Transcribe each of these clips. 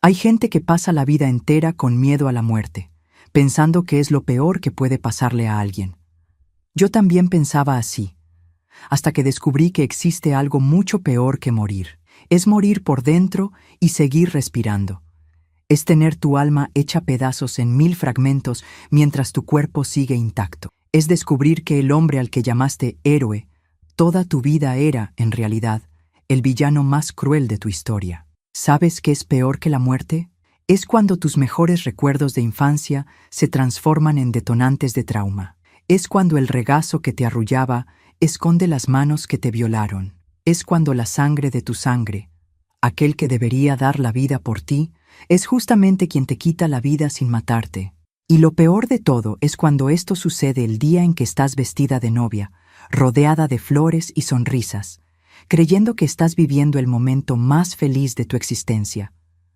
Hay gente que pasa la vida entera con miedo a la muerte, pensando que es lo peor que puede pasarle a alguien. Yo también pensaba así, hasta que descubrí que existe algo mucho peor que morir. Es morir por dentro y seguir respirando. Es tener tu alma hecha pedazos en 1000 fragmentos mientras tu cuerpo sigue intacto. Es descubrir que el hombre al que llamaste héroe, toda tu vida era, en realidad, el villano más cruel de tu historia. ¿Sabes qué es peor que la muerte? Es cuando tus mejores recuerdos de infancia se transforman en detonantes de trauma. Es cuando el regazo que te arrullaba esconde las manos que te violaron. Es cuando la sangre de tu sangre, aquel que debería dar la vida por ti, es justamente quien te quita la vida sin matarte. Y lo peor de todo es cuando esto sucede el día en que estás vestida de novia, rodeada de flores y sonrisas, creyendo que estás viviendo el momento más feliz de tu existencia,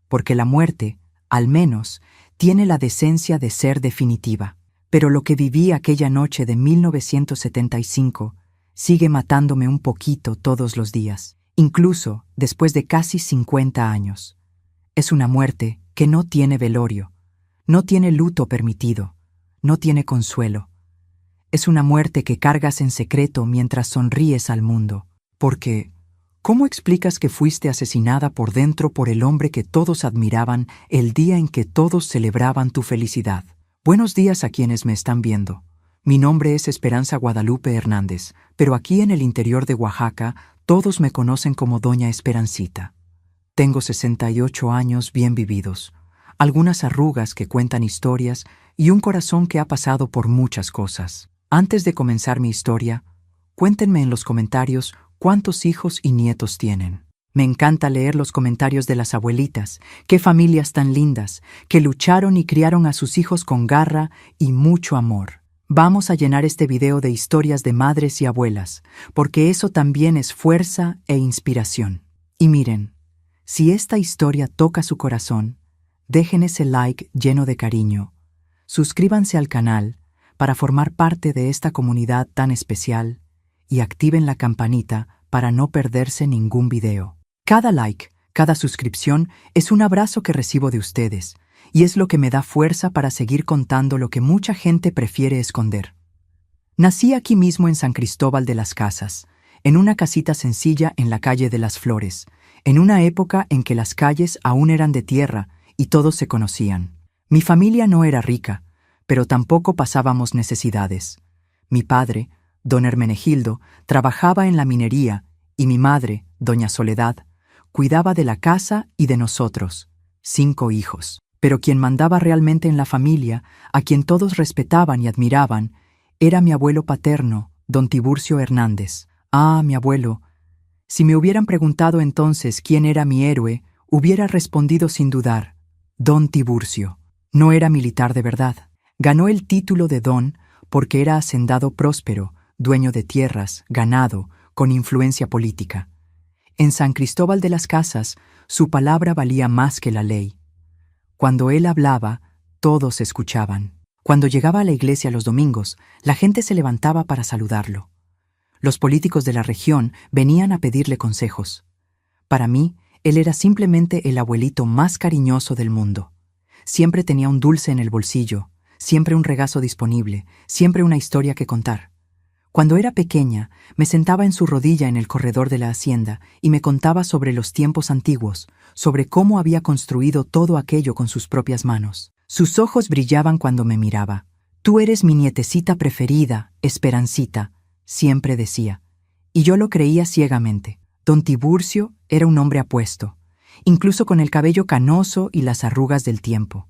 porque la muerte, al menos, tiene la decencia de ser definitiva. Pero lo que viví aquella noche de 1975 sigue matándome un poquito todos los días, incluso después de casi 50 años. Es una muerte que no tiene velorio, no tiene luto permitido, no tiene consuelo. Es una muerte que cargas en secreto mientras sonríes al mundo. Porque, ¿cómo explicas que fuiste asesinada por dentro por el hombre que todos admiraban el día en que todos celebraban tu felicidad? Buenos días a quienes me están viendo. Mi nombre es Esperanza Guadalupe Hernández, pero aquí en el interior de Oaxaca todos me conocen como Doña Esperancita. Tengo 68 años bien vividos, algunas arrugas que cuentan historias y un corazón que ha pasado por muchas cosas. Antes de comenzar mi historia, cuéntenme en los comentarios cuántos hijos y nietos tienen. Me encanta leer los comentarios de las abuelitas, qué familias tan lindas, que lucharon y criaron a sus hijos con garra y mucho amor. Vamos a llenar este video de historias de madres y abuelas, porque eso también es fuerza e inspiración. Y miren, si esta historia toca su corazón, dejen ese like lleno de cariño, suscríbanse al canal para formar parte de esta comunidad tan especial y activen la campanita para no perderse ningún video. Cada like, cada suscripción es un abrazo que recibo de ustedes, y es lo que me da fuerza para seguir contando lo que mucha gente prefiere esconder. Nací aquí mismo en San Cristóbal de las Casas, en una casita sencilla en la calle de las Flores, en una época en que las calles aún eran de tierra y todos se conocían. Mi familia no era rica, pero tampoco pasábamos necesidades. Mi padre, don Hermenegildo, trabajaba en la minería y mi madre, doña Soledad, cuidaba de la casa y de nosotros, 5 hijos. Pero quien mandaba realmente en la familia, a quien todos respetaban y admiraban, era mi abuelo paterno, don Tiburcio Hernández. Ah, mi abuelo. Si me hubieran preguntado entonces quién era mi héroe, hubiera respondido sin dudar, don Tiburcio. No era militar de verdad. Ganó el título de don porque era hacendado próspero, dueño de tierras, ganado, con influencia política. En San Cristóbal de las Casas, su palabra valía más que la ley. Cuando él hablaba, todos escuchaban. Cuando llegaba a la iglesia los domingos, la gente se levantaba para saludarlo. Los políticos de la región venían a pedirle consejos. Para mí, él era simplemente el abuelito más cariñoso del mundo. Siempre tenía un dulce en el bolsillo, siempre un regazo disponible, siempre una historia que contar. Cuando era pequeña, me sentaba en su rodilla en el corredor de la hacienda y me contaba sobre los tiempos antiguos, sobre cómo había construido todo aquello con sus propias manos. Sus ojos brillaban cuando me miraba. «Tú eres mi nietecita preferida, Esperancita», siempre decía. Y yo lo creía ciegamente. Don Tiburcio era un hombre apuesto, incluso con el cabello canoso y las arrugas del tiempo.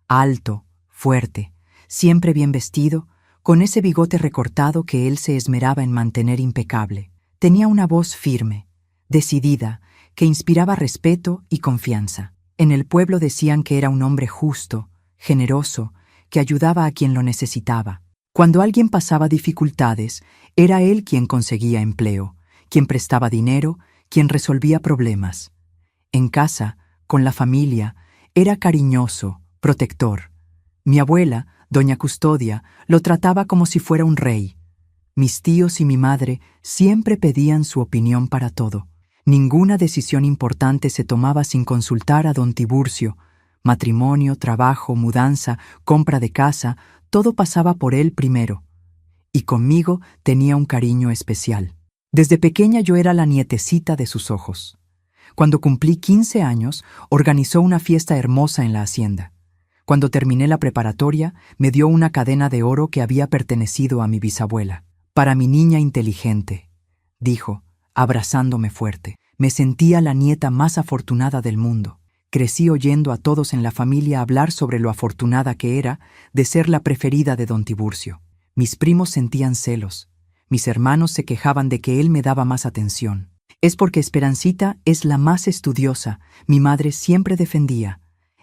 Alto, fuerte, siempre bien vestido, con ese bigote recortado que él se esmeraba en mantener impecable. Tenía una voz firme, decidida, que inspiraba respeto y confianza. En el pueblo decían que era un hombre justo, generoso, que ayudaba a quien lo necesitaba. Cuando alguien pasaba dificultades, era él quien conseguía empleo, quien prestaba dinero, quien resolvía problemas. En casa, con la familia, era cariñoso, protector. Mi abuela, doña Custodia, lo trataba como si fuera un rey. Mis tíos y mi madre siempre pedían su opinión para todo. Ninguna decisión importante se tomaba sin consultar a don Tiburcio. Matrimonio, trabajo, mudanza, compra de casa, todo pasaba por él primero. Y conmigo tenía un cariño especial. Desde pequeña yo era la nietecita de sus ojos. Cuando cumplí 15 años, organizó una fiesta hermosa en la hacienda. Cuando terminé la preparatoria, me dio una cadena de oro que había pertenecido a mi bisabuela. «Para mi niña inteligente», dijo, abrazándome fuerte. Me sentía la nieta más afortunada del mundo. Crecí oyendo a todos en la familia hablar sobre lo afortunada que era de ser la preferida de don Tiburcio. Mis primos sentían celos. Mis hermanos se quejaban de que él me daba más atención. «Es porque Esperancita es la más estudiosa», mi madre siempre defendía.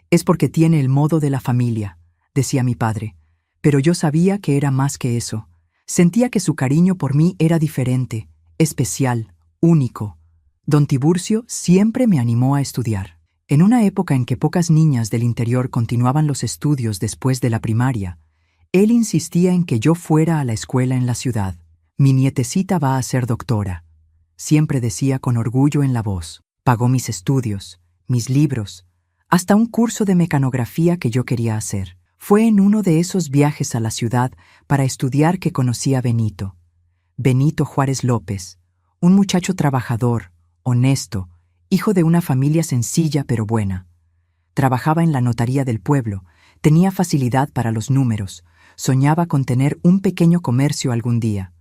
«Es porque tiene el modo de la familia», decía mi padre. Pero yo sabía que era más que eso. Sentía que su cariño por mí era diferente, especial, único. Don Tiburcio siempre me animó a estudiar. En una época en que pocas niñas del interior continuaban los estudios después de la primaria, él insistía en que yo fuera a la escuela en la ciudad. «Mi nietecita va a ser doctora», siempre decía con orgullo en la voz. Pagó mis estudios, mis libros, hasta un curso de mecanografía que yo quería hacer. Fue en uno de esos viajes a la ciudad para estudiar que conocí a Benito. Benito Juárez López, un muchacho trabajador, honesto, hijo de una familia sencilla pero buena. Trabajaba en la notaría del pueblo, tenía facilidad para los números, soñaba con tener un pequeño comercio algún día.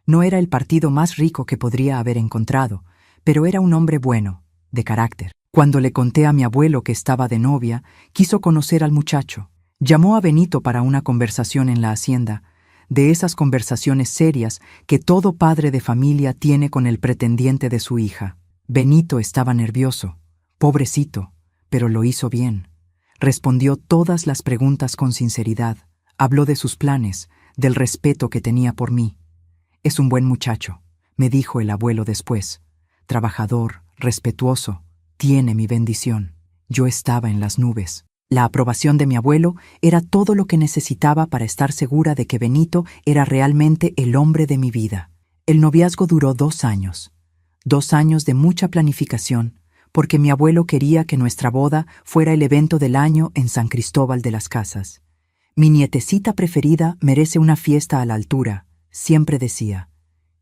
No era el partido más rico que podría haber encontrado, pero era un hombre bueno, de carácter. Cuando le conté a mi abuelo que estaba de novia, quiso conocer al muchacho. Llamó a Benito para una conversación en la hacienda, de esas conversaciones serias que todo padre de familia tiene con el pretendiente de su hija. Benito estaba nervioso, pobrecito, pero lo hizo bien. Respondió todas las preguntas con sinceridad, habló de sus planes, del respeto que tenía por mí. «Es un buen muchacho», me dijo el abuelo después. «Trabajador, respetuoso, tiene mi bendición». Yo estaba en las nubes. La aprobación de mi abuelo era todo lo que necesitaba para estar segura de que Benito era realmente el hombre de mi vida. El noviazgo duró 2 años. 2 años de mucha planificación, porque mi abuelo quería que nuestra boda fuera el evento del año en San Cristóbal de las Casas. «Mi nietecita preferida merece una fiesta a la altura», siempre decía,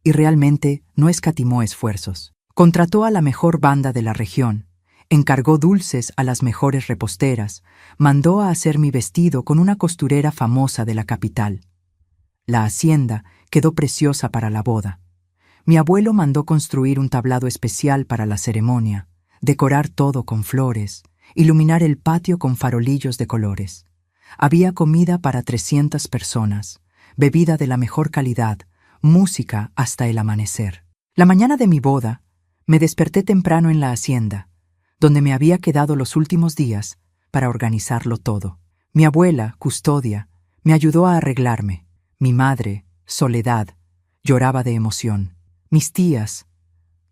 y realmente no escatimó esfuerzos. Contrató a la mejor banda de la región, encargó dulces a las mejores reposteras, mandó a hacer mi vestido con una costurera famosa de la capital. La hacienda quedó preciosa para la boda. Mi abuelo mandó construir un tablado especial para la ceremonia, decorar todo con flores, iluminar el patio con farolillos de colores. Había comida para 300 personas, bebida de la mejor calidad, música hasta el amanecer. La mañana de mi boda, me desperté temprano en la hacienda, donde me había quedado los últimos días para organizarlo todo. Mi abuela, Custodia, me ayudó a arreglarme. Mi madre, Soledad, lloraba de emoción. Mis tías,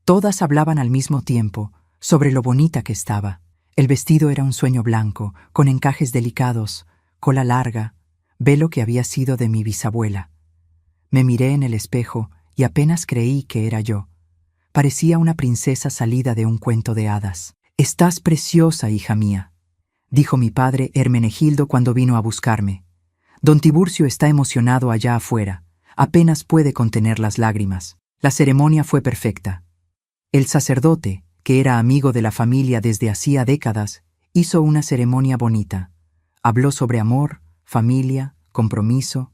todas hablaban al mismo tiempo sobre lo bonita que estaba. El vestido era un sueño blanco, con encajes delicados, cola larga, velo que había sido de mi bisabuela. Me miré en el espejo y apenas creí que era yo. Parecía una princesa salida de un cuento de hadas. «Estás preciosa, hija mía», dijo mi padre Hermenegildo cuando vino a buscarme. «Don Tiburcio está emocionado allá afuera. Apenas puede contener las lágrimas». La ceremonia fue perfecta. El sacerdote, que era amigo de la familia desde hacía décadas, hizo una ceremonia bonita. Habló sobre amor, familia, compromiso.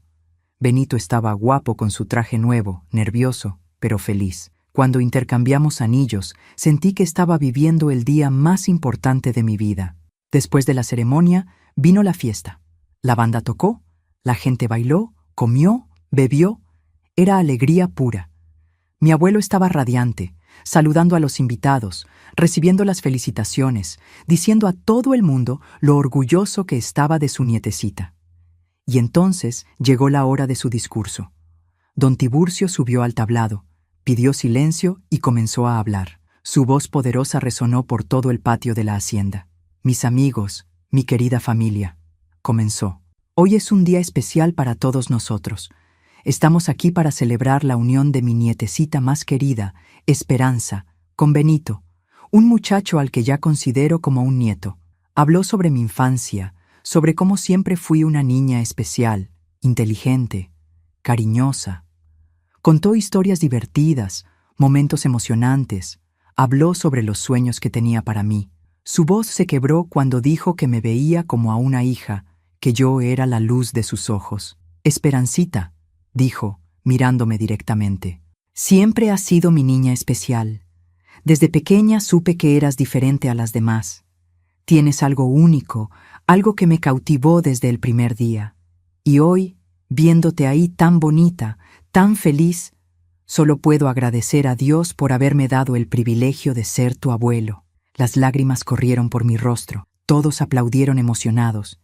Benito estaba guapo con su traje nuevo, nervioso, pero feliz. Cuando intercambiamos anillos, sentí que estaba viviendo el día más importante de mi vida. Después de la ceremonia, vino la fiesta. La banda tocó, la gente bailó, comió, bebió. Era alegría pura. Mi abuelo estaba radiante, saludando a los invitados, recibiendo las felicitaciones, diciendo a todo el mundo lo orgulloso que estaba de su nietecita. Y entonces llegó la hora de su discurso. Don Tiburcio subió al tablado, pidió silencio y comenzó a hablar. Su voz poderosa resonó por todo el patio de la hacienda. «Mis amigos, mi querida familia», comenzó. «Hoy es un día especial para todos nosotros. Estamos aquí para celebrar la unión de mi nietecita más querida, Esperanza, con Benito, un muchacho al que ya considero como un nieto. Habló sobre mi infancia, sobre cómo siempre fui una niña especial, inteligente, cariñosa. Contó historias divertidas, momentos emocionantes. Habló sobre los sueños que tenía para mí. Su voz se quebró cuando dijo que me veía como a una hija, que yo era la luz de sus ojos. Esperancita, dijo, mirándome directamente. Siempre has sido mi niña especial. Desde pequeña supe que eras diferente a las demás. Tienes algo único, algo que me cautivó desde el primer día. Y hoy, viéndote ahí tan bonita, tan feliz, solo puedo agradecer a Dios por haberme dado el privilegio de ser tu abuelo. Las lágrimas corrieron por mi rostro. Todos aplaudieron emocionados.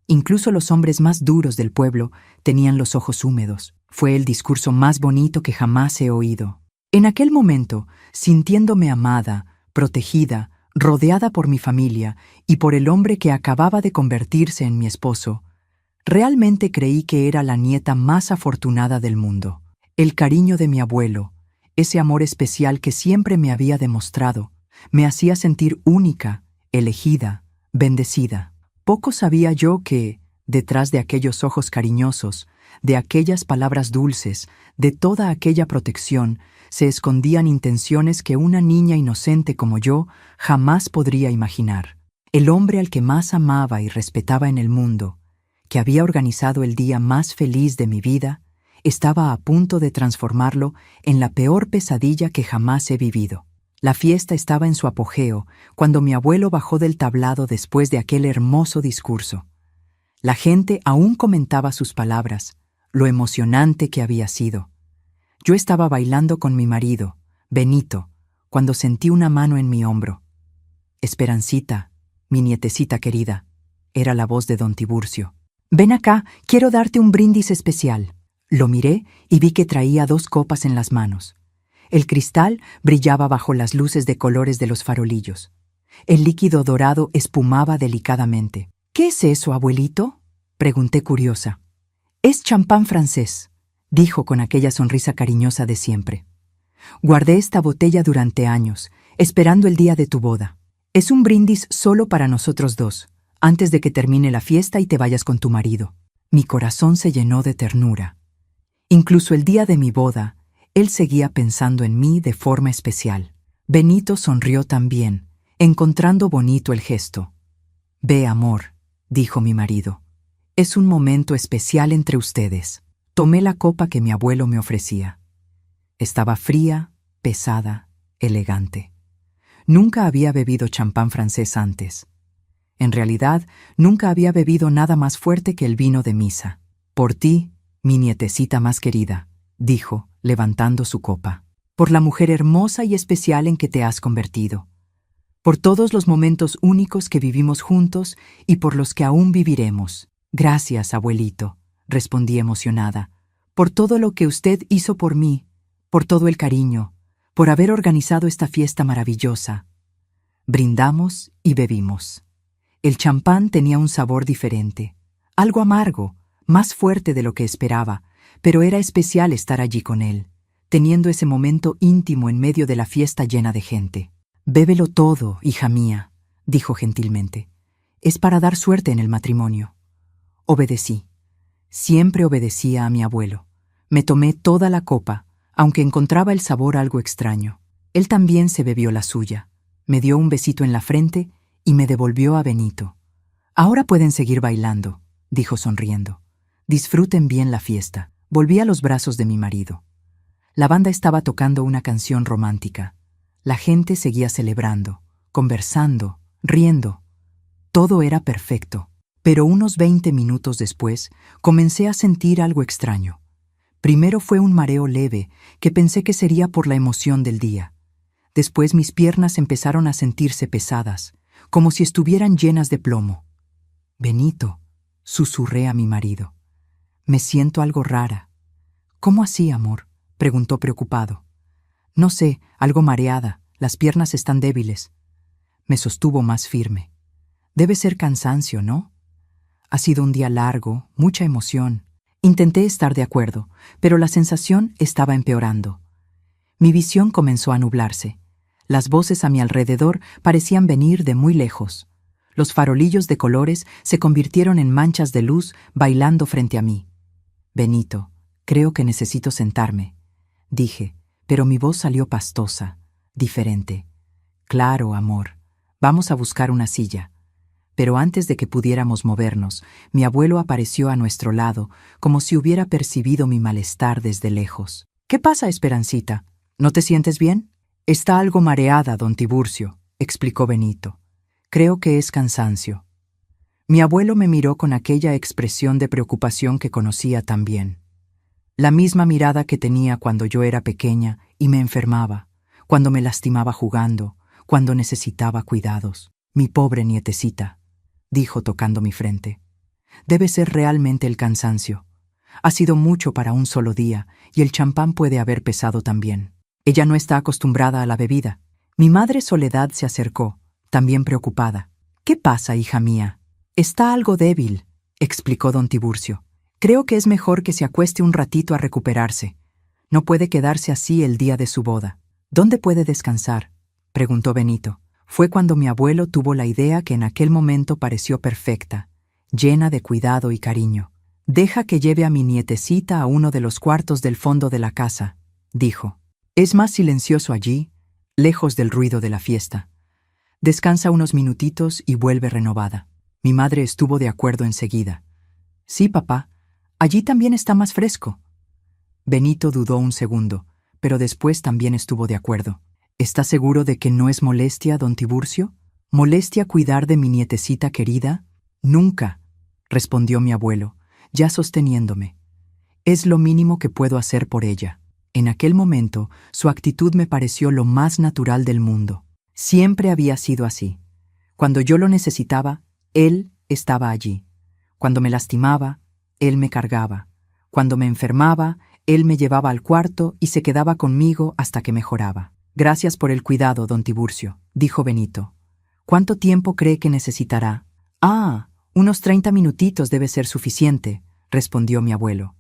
Incluso los hombres más duros del pueblo tenían los ojos húmedos. Fue el discurso más bonito que jamás he oído. En aquel momento, sintiéndome amada, protegida, rodeada por mi familia y por el hombre que acababa de convertirse en mi esposo, realmente creí que era la nieta más afortunada del mundo. El cariño de mi abuelo, ese amor especial que siempre me había demostrado, me hacía sentir única, elegida, bendecida. Poco sabía yo que, detrás de aquellos ojos cariñosos, de aquellas palabras dulces, de toda aquella protección, se escondían intenciones que una niña inocente como yo jamás podría imaginar. El hombre al que más amaba y respetaba en el mundo, que había organizado el día más feliz de mi vida, estaba a punto de transformarlo en la peor pesadilla que jamás he vivido. La fiesta estaba en su apogeo cuando mi abuelo bajó del tablado después de aquel hermoso discurso. La gente aún comentaba sus palabras, lo emocionante que había sido. Yo estaba bailando con mi marido, Benito, cuando sentí una mano en mi hombro. Esperancita, mi nietecita querida, era la voz de don Tiburcio. Ven acá, quiero darte un brindis especial. Lo miré y vi que traía 2 copas en las manos. El cristal brillaba bajo las luces de colores de los farolillos. El líquido dorado espumaba delicadamente. ¿Qué es eso, abuelito?, pregunté curiosa. Es champán francés, dijo con aquella sonrisa cariñosa de siempre. Guardé esta botella durante años, esperando el día de tu boda. Es un brindis solo para nosotros dos, antes de que termine la fiesta y te vayas con tu marido. Mi corazón se llenó de ternura. Incluso el día de mi boda, él seguía pensando en mí de forma especial. Benito sonrió también, encontrando bonito el gesto. Ve, amor, dijo mi marido. Es un momento especial entre ustedes. Tomé la copa que mi abuelo me ofrecía. Estaba fría, pesada, elegante. Nunca había bebido champán francés antes. En realidad, nunca había bebido nada más fuerte que el vino de misa. Por ti, mi nietecita más querida, dijo, levantando su copa. Por la mujer hermosa y especial en que te has convertido. Por todos los momentos únicos que vivimos juntos y por los que aún viviremos. Gracias, abuelito, respondí emocionada, por todo lo que usted hizo por mí, por todo el cariño, por haber organizado esta fiesta maravillosa. Brindamos y bebimos. El champán tenía un sabor diferente, algo amargo, más fuerte de lo que esperaba, pero era especial estar allí con él, teniendo ese momento íntimo en medio de la fiesta llena de gente. Bébelo todo, hija mía, dijo gentilmente. Es para dar suerte en el matrimonio. Obedecí. Siempre obedecía a mi abuelo. Me tomé toda la copa, aunque encontraba el sabor algo extraño. Él también se bebió la suya. Me dio un besito en la frente y me devolvió a Benito. Ahora pueden seguir bailando, dijo sonriendo. Disfruten bien la fiesta. Volví a los brazos de mi marido. La banda estaba tocando una canción romántica. La gente seguía celebrando, conversando, riendo. Todo era perfecto. Pero unos 20 minutos después, comencé a sentir algo extraño. Primero fue un mareo leve, que pensé que sería por la emoción del día. Después mis piernas empezaron a sentirse pesadas, como si estuvieran llenas de plomo. Benito, susurré a mi marido. Me siento algo rara. ¿Cómo así, amor?, preguntó preocupado. No sé, algo mareada, las piernas están débiles. Me sostuvo más firme. Debe ser cansancio, ¿no? Ha sido un día largo, mucha emoción. Intenté estar de acuerdo, pero la sensación estaba empeorando. Mi visión comenzó a nublarse. Las voces a mi alrededor parecían venir de muy lejos. Los farolillos de colores se convirtieron en manchas de luz bailando frente a mí. «Benito, creo que necesito sentarme», dije, pero mi voz salió pastosa, diferente. «Claro, amor, vamos a buscar una silla». Pero antes de que pudiéramos movernos, mi abuelo apareció a nuestro lado, como si hubiera percibido mi malestar desde lejos. «¿Qué pasa, Esperancita? ¿No te sientes bien?» «Está algo mareada, don Tiburcio», explicó Benito. «Creo que es cansancio». Mi abuelo me miró con aquella expresión de preocupación que conocía tan bien. La misma mirada que tenía cuando yo era pequeña y me enfermaba, cuando me lastimaba jugando, cuando necesitaba cuidados. «Mi pobre nietecita», dijo tocando mi frente. «Debe ser realmente el cansancio. Ha sido mucho para un solo día y el champán puede haber pesado también. Ella no está acostumbrada a la bebida». Mi madre Soledad se acercó, también preocupada. «¿Qué pasa, hija mía?» «Está algo débil», explicó don Tiburcio. «Creo que es mejor que se acueste un ratito a recuperarse. No puede quedarse así el día de su boda». «¿Dónde puede descansar?», preguntó Benito. Fue cuando mi abuelo tuvo la idea que en aquel momento pareció perfecta, llena de cuidado y cariño. «Deja que lleve a mi nietecita a uno de los cuartos del fondo de la casa», dijo. «Es más silencioso allí, lejos del ruido de la fiesta. Descansa unos minutitos y vuelve renovada». Mi madre estuvo de acuerdo enseguida. «Sí, papá, allí también está más fresco». Benito dudó un segundo, pero después también estuvo de acuerdo. «¿Está seguro de que no es molestia, don Tiburcio? ¿Molestia cuidar de mi nietecita querida?» «Nunca», respondió mi abuelo, ya sosteniéndome. «Es lo mínimo que puedo hacer por ella». En aquel momento, su actitud me pareció lo más natural del mundo. Siempre había sido así. Cuando yo lo necesitaba, él estaba allí. Cuando me lastimaba, él me cargaba. Cuando me enfermaba, él me llevaba al cuarto y se quedaba conmigo hasta que mejoraba. «Gracias por el cuidado, don Tiburcio», dijo Benito. «¿Cuánto tiempo cree que necesitará?» «Ah, unos 30 minutitos debe ser suficiente», respondió mi abuelo.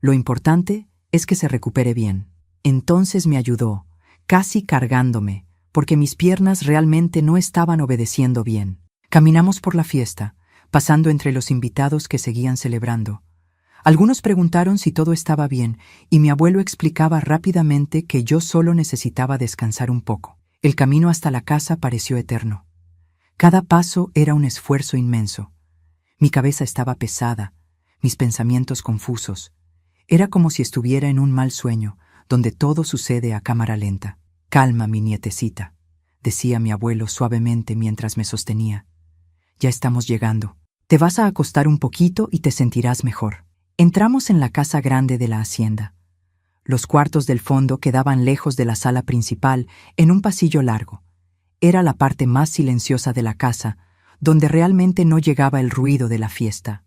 «Lo importante es que se recupere bien». Entonces me ayudó, casi cargándome, porque mis piernas realmente no estaban obedeciendo bien. Caminamos por la fiesta, pasando entre los invitados que seguían celebrando. Algunos preguntaron si todo estaba bien, y mi abuelo explicaba rápidamente que yo solo necesitaba descansar un poco. El camino hasta la casa pareció eterno. Cada paso era un esfuerzo inmenso. Mi cabeza estaba pesada, mis pensamientos confusos. Era como si estuviera en un mal sueño, donde todo sucede a cámara lenta. «Calma, mi nietecita», decía mi abuelo suavemente mientras me sostenía. «Ya estamos llegando. Te vas a acostar un poquito y te sentirás mejor». Entramos en la casa grande de la hacienda. Los cuartos del fondo quedaban lejos de la sala principal, en un pasillo largo. Era la parte más silenciosa de la casa, donde realmente no llegaba el ruido de la fiesta.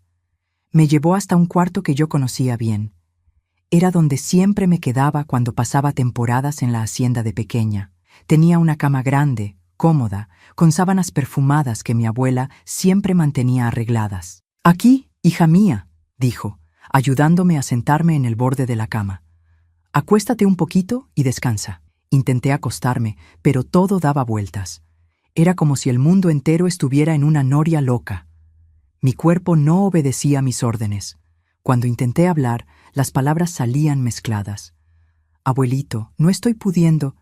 Me llevó hasta un cuarto que yo conocía bien. Era donde siempre me quedaba cuando pasaba temporadas en la hacienda de pequeña. Tenía una cama grande, cómoda, con sábanas perfumadas que mi abuela siempre mantenía arregladas. «Aquí, hija mía», dijo, ayudándome a sentarme en el borde de la cama. «Acuéstate un poquito y descansa». Intenté acostarme, pero todo daba vueltas. Era como si el mundo entero estuviera en una noria loca. Mi cuerpo no obedecía mis órdenes. Cuando intenté hablar, las palabras salían mezcladas. «Abuelito, no estoy pudiendo».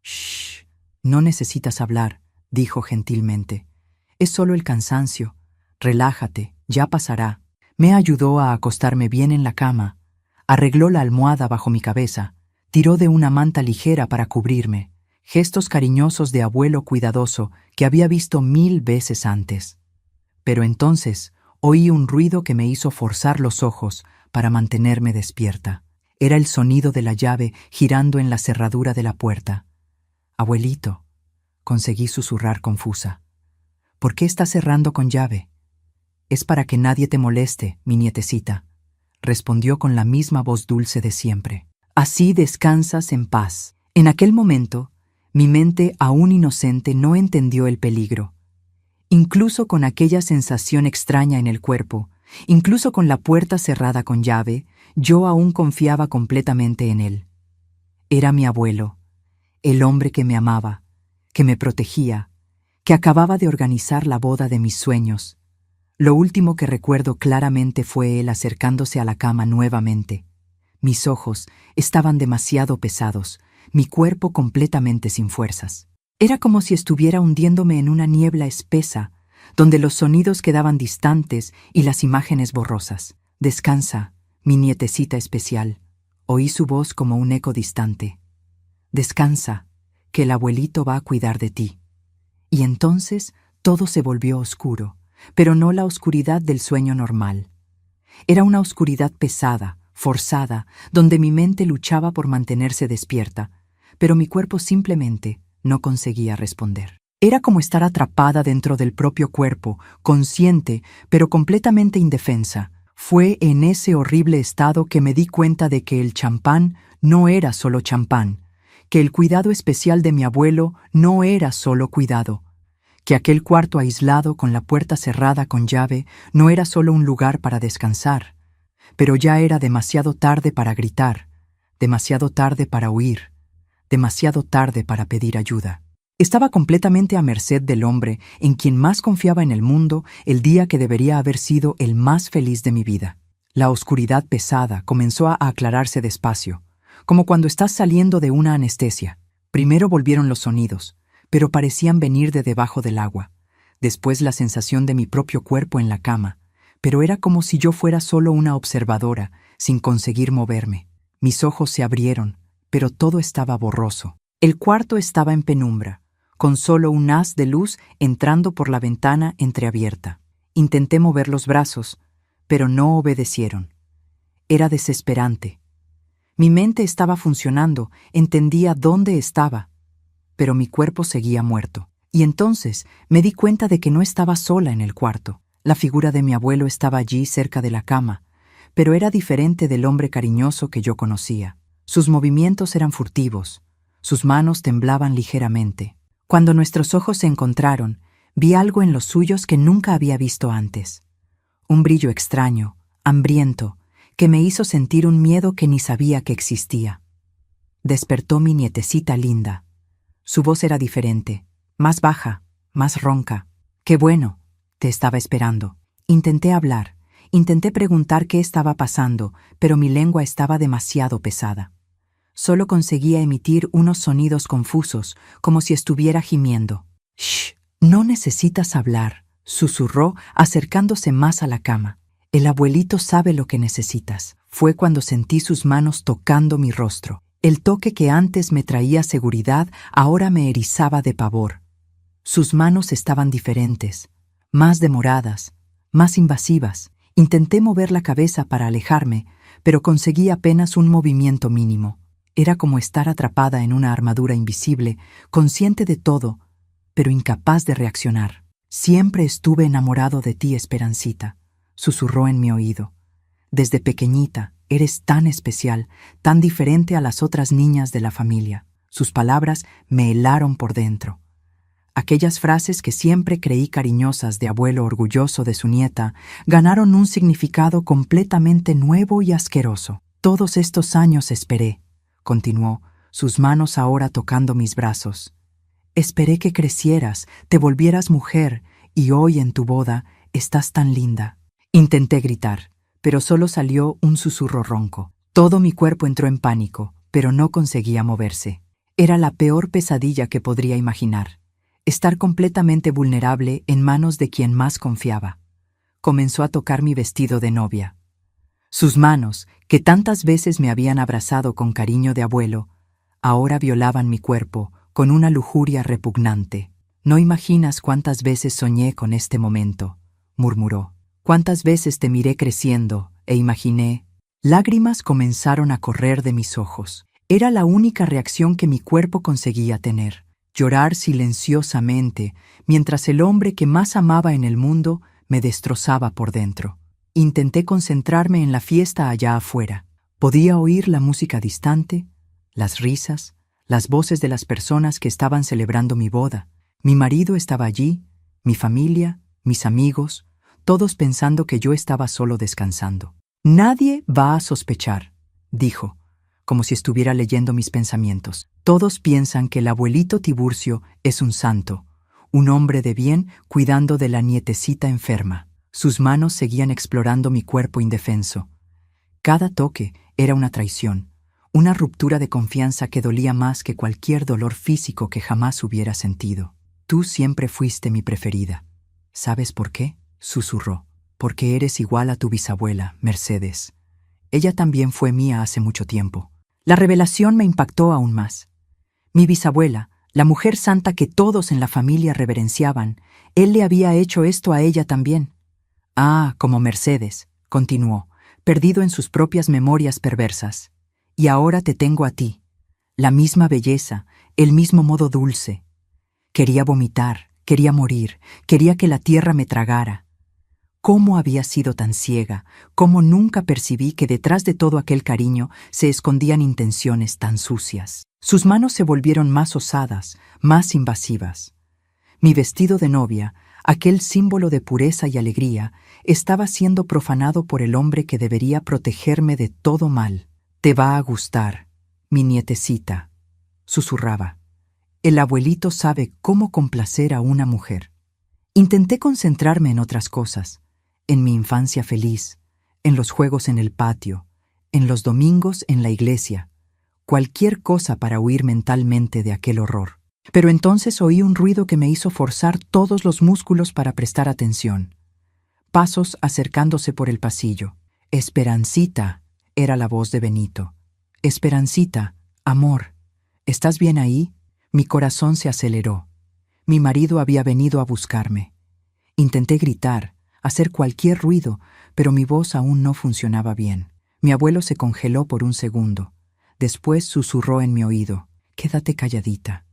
«Shh, no necesitas hablar», dijo gentilmente. «Es solo el cansancio. Relájate, ya pasará». Me ayudó a acostarme bien en la cama, arregló la almohada bajo mi cabeza, tiró de una manta ligera para cubrirme, gestos cariñosos de abuelo cuidadoso que había visto 1000 veces antes. Pero entonces oí un ruido que me hizo forzar los ojos para mantenerme despierta. Era el sonido de la llave girando en la cerradura de la puerta. «Abuelito», conseguí susurrar confusa. «¿Por qué estás cerrando con llave?» «Es para que nadie te moleste, mi nietecita», respondió con la misma voz dulce de siempre. «Así descansas en paz». En aquel momento, mi mente aún inocente no entendió el peligro. Incluso con aquella sensación extraña en el cuerpo, incluso con la puerta cerrada con llave, yo aún confiaba completamente en él. Era mi abuelo, el hombre que me amaba, que me protegía, que acababa de organizar la boda de mis sueños. Lo último que recuerdo claramente fue él acercándose a la cama nuevamente. Mis ojos estaban demasiado pesados, mi cuerpo completamente sin fuerzas. Era como si estuviera hundiéndome en una niebla espesa, donde los sonidos quedaban distantes y las imágenes borrosas. «Descansa, mi nietecita especial», oí su voz como un eco distante. «Descansa, que el abuelito va a cuidar de ti». Y entonces todo se volvió oscuro, pero no la oscuridad del sueño normal. Era una oscuridad pesada, forzada, donde mi mente luchaba por mantenerse despierta, pero mi cuerpo simplemente no conseguía responder. Era como estar atrapada dentro del propio cuerpo, consciente, pero completamente indefensa. Fue en ese horrible estado que me di cuenta de que el champán no era solo champán, que el cuidado especial de mi abuelo no era solo cuidado, que aquel cuarto aislado con la puerta cerrada con llave no era solo un lugar para descansar, pero ya era demasiado tarde para gritar, demasiado tarde para huir, demasiado tarde para pedir ayuda. Estaba completamente a merced del hombre en quien más confiaba en el mundo el día que debería haber sido el más feliz de mi vida. La oscuridad pesada comenzó a aclararse despacio, como cuando estás saliendo de una anestesia. Primero volvieron los sonidos, pero parecían venir de debajo del agua. Después la sensación de mi propio cuerpo en la cama, pero era como si yo fuera solo una observadora, sin conseguir moverme. Mis ojos se abrieron, pero todo estaba borroso. El cuarto estaba en penumbra, con solo un haz de luz entrando por la ventana entreabierta. Intenté mover los brazos, pero no obedecieron. Era desesperante. Mi mente estaba funcionando, entendía dónde estaba, pero mi cuerpo seguía muerto. Y entonces me di cuenta de que no estaba sola en el cuarto. La figura de mi abuelo estaba allí cerca de la cama, pero era diferente del hombre cariñoso que yo conocía. Sus movimientos eran furtivos, sus manos temblaban ligeramente. Cuando nuestros ojos se encontraron, vi algo en los suyos que nunca había visto antes. Un brillo extraño, hambriento, que me hizo sentir un miedo que ni sabía que existía. Despertó mi nietecita linda. Su voz era diferente, más baja, más ronca. «Qué bueno, te estaba esperando». Intenté hablar, intenté preguntar qué estaba pasando, pero mi lengua estaba demasiado pesada. Solo conseguía emitir unos sonidos confusos, como si estuviera gimiendo. «Shh, no necesitas hablar», susurró, acercándose más a la cama. «El abuelito sabe lo que necesitas». Fue cuando sentí sus manos tocando mi rostro. El toque que antes me traía seguridad ahora me erizaba de pavor. Sus manos estaban diferentes, más demoradas, más invasivas. Intenté mover la cabeza para alejarme, pero conseguí apenas un movimiento mínimo. Era como estar atrapada en una armadura invisible, consciente de todo, pero incapaz de reaccionar. «Siempre estuve enamorado de ti, Esperancita», susurró en mi oído. «Desde pequeñita, eres tan especial, tan diferente a las otras niñas de la familia». Sus palabras me helaron por dentro. Aquellas frases que siempre creí cariñosas de abuelo orgulloso de su nieta ganaron un significado completamente nuevo y asqueroso. «Todos estos años esperé», continuó, sus manos ahora tocando mis brazos. «Esperé que crecieras, te volvieras mujer, y hoy en tu boda estás tan linda». Intenté gritar, pero solo salió un susurro ronco. Todo mi cuerpo entró en pánico, pero no conseguía moverse. Era la peor pesadilla que podría imaginar. Estar completamente vulnerable en manos de quien más confiaba. Comenzó a tocar mi vestido de novia. Sus manos, que tantas veces me habían abrazado con cariño de abuelo, ahora violaban mi cuerpo con una lujuria repugnante. «No imaginas cuántas veces soñé con este momento», murmuró. «Cuántas veces te miré creciendo e imaginé». Lágrimas comenzaron a correr de mis ojos. Era la única reacción que mi cuerpo conseguía tener. Llorar silenciosamente, mientras el hombre que más amaba en el mundo me destrozaba por dentro. Intenté concentrarme en la fiesta allá afuera. Podía oír la música distante, las risas, las voces de las personas que estaban celebrando mi boda. Mi marido estaba allí, mi familia, mis amigos, todos pensando que yo estaba solo descansando. «Nadie va a sospechar», dijo, como si estuviera leyendo mis pensamientos. Todos piensan que el abuelito Tiburcio es un santo, un hombre de bien cuidando de la nietecita enferma. Sus manos seguían explorando mi cuerpo indefenso. Cada toque era una traición, una ruptura de confianza que dolía más que cualquier dolor físico que jamás hubiera sentido. Tú siempre fuiste mi preferida. ¿Sabes por qué? Susurró. Porque eres igual a tu bisabuela, Mercedes. Ella también fue mía hace mucho tiempo. La revelación me impactó aún más. Mi bisabuela, la mujer santa que todos en la familia reverenciaban, él le había hecho esto a ella también. Ah, como Mercedes, continuó, perdido en sus propias memorias perversas. Y ahora te tengo a ti. La misma belleza, el mismo modo dulce. Quería vomitar, quería morir, quería que la tierra me tragara. ¿Cómo había sido tan ciega? ¿Cómo nunca percibí que detrás de todo aquel cariño se escondían intenciones tan sucias? Sus manos se volvieron más osadas, más invasivas. Mi vestido de novia, aquel símbolo de pureza y alegría, estaba siendo profanado por el hombre que debería protegerme de todo mal. «Te va a gustar, mi nietecita», susurraba. «El abuelito sabe cómo complacer a una mujer». Intenté concentrarme en otras cosas, en mi infancia feliz, en los juegos en el patio, en los domingos en la iglesia, cualquier cosa para huir mentalmente de aquel horror. Pero entonces oí un ruido que me hizo forzar todos los músculos para prestar atención. Pasos acercándose por el pasillo. «Esperancita», era la voz de Benito. «Esperancita, amor, ¿estás bien ahí?» Mi corazón se aceleró. Mi marido había venido a buscarme. Intenté gritar, hacer cualquier ruido, pero mi voz aún no funcionaba bien. Mi abuelo se congeló por un segundo. Después susurró en mi oído. «Quédate calladita.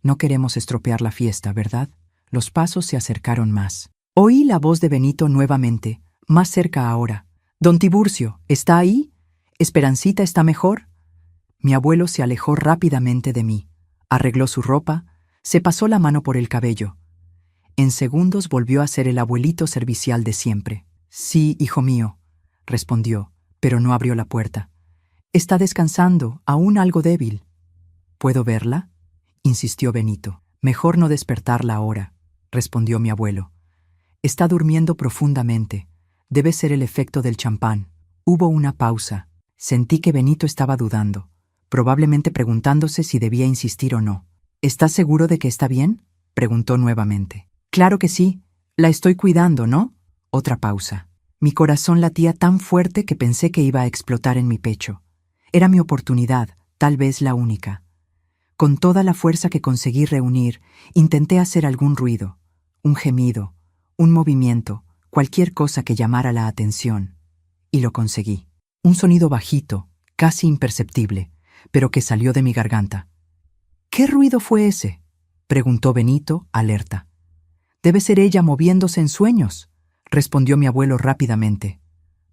No queremos estropear la fiesta, ¿verdad?» Los pasos se acercaron más. Oí la voz de Benito nuevamente, más cerca ahora. «Don Tiburcio, ¿está ahí? ¿Esperancita está mejor?» Mi abuelo se alejó rápidamente de mí. Arregló su ropa, se pasó la mano por el cabello. En segundos volvió a ser el abuelito servicial de siempre. «Sí, hijo mío», respondió, pero no abrió la puerta. «Está descansando, aún algo débil». «¿Puedo verla?», insistió Benito. «Mejor no despertarla ahora», respondió mi abuelo. «Está durmiendo profundamente. Debe ser el efecto del champán». Hubo una pausa. Sentí que Benito estaba dudando, probablemente preguntándose si debía insistir o no. «¿Estás seguro de que está bien?», preguntó nuevamente. «Claro que sí. La estoy cuidando, ¿no?». Otra pausa. Mi corazón latía tan fuerte que pensé que iba a explotar en mi pecho. Era mi oportunidad, tal vez la única. Con toda la fuerza que conseguí reunir, intenté hacer algún ruido, un gemido, un movimiento, cualquier cosa que llamara la atención. Y lo conseguí. Un sonido bajito, casi imperceptible, pero que salió de mi garganta. «¿Qué ruido fue ese?», preguntó Benito, alerta. «Debe ser ella moviéndose en sueños», respondió mi abuelo rápidamente.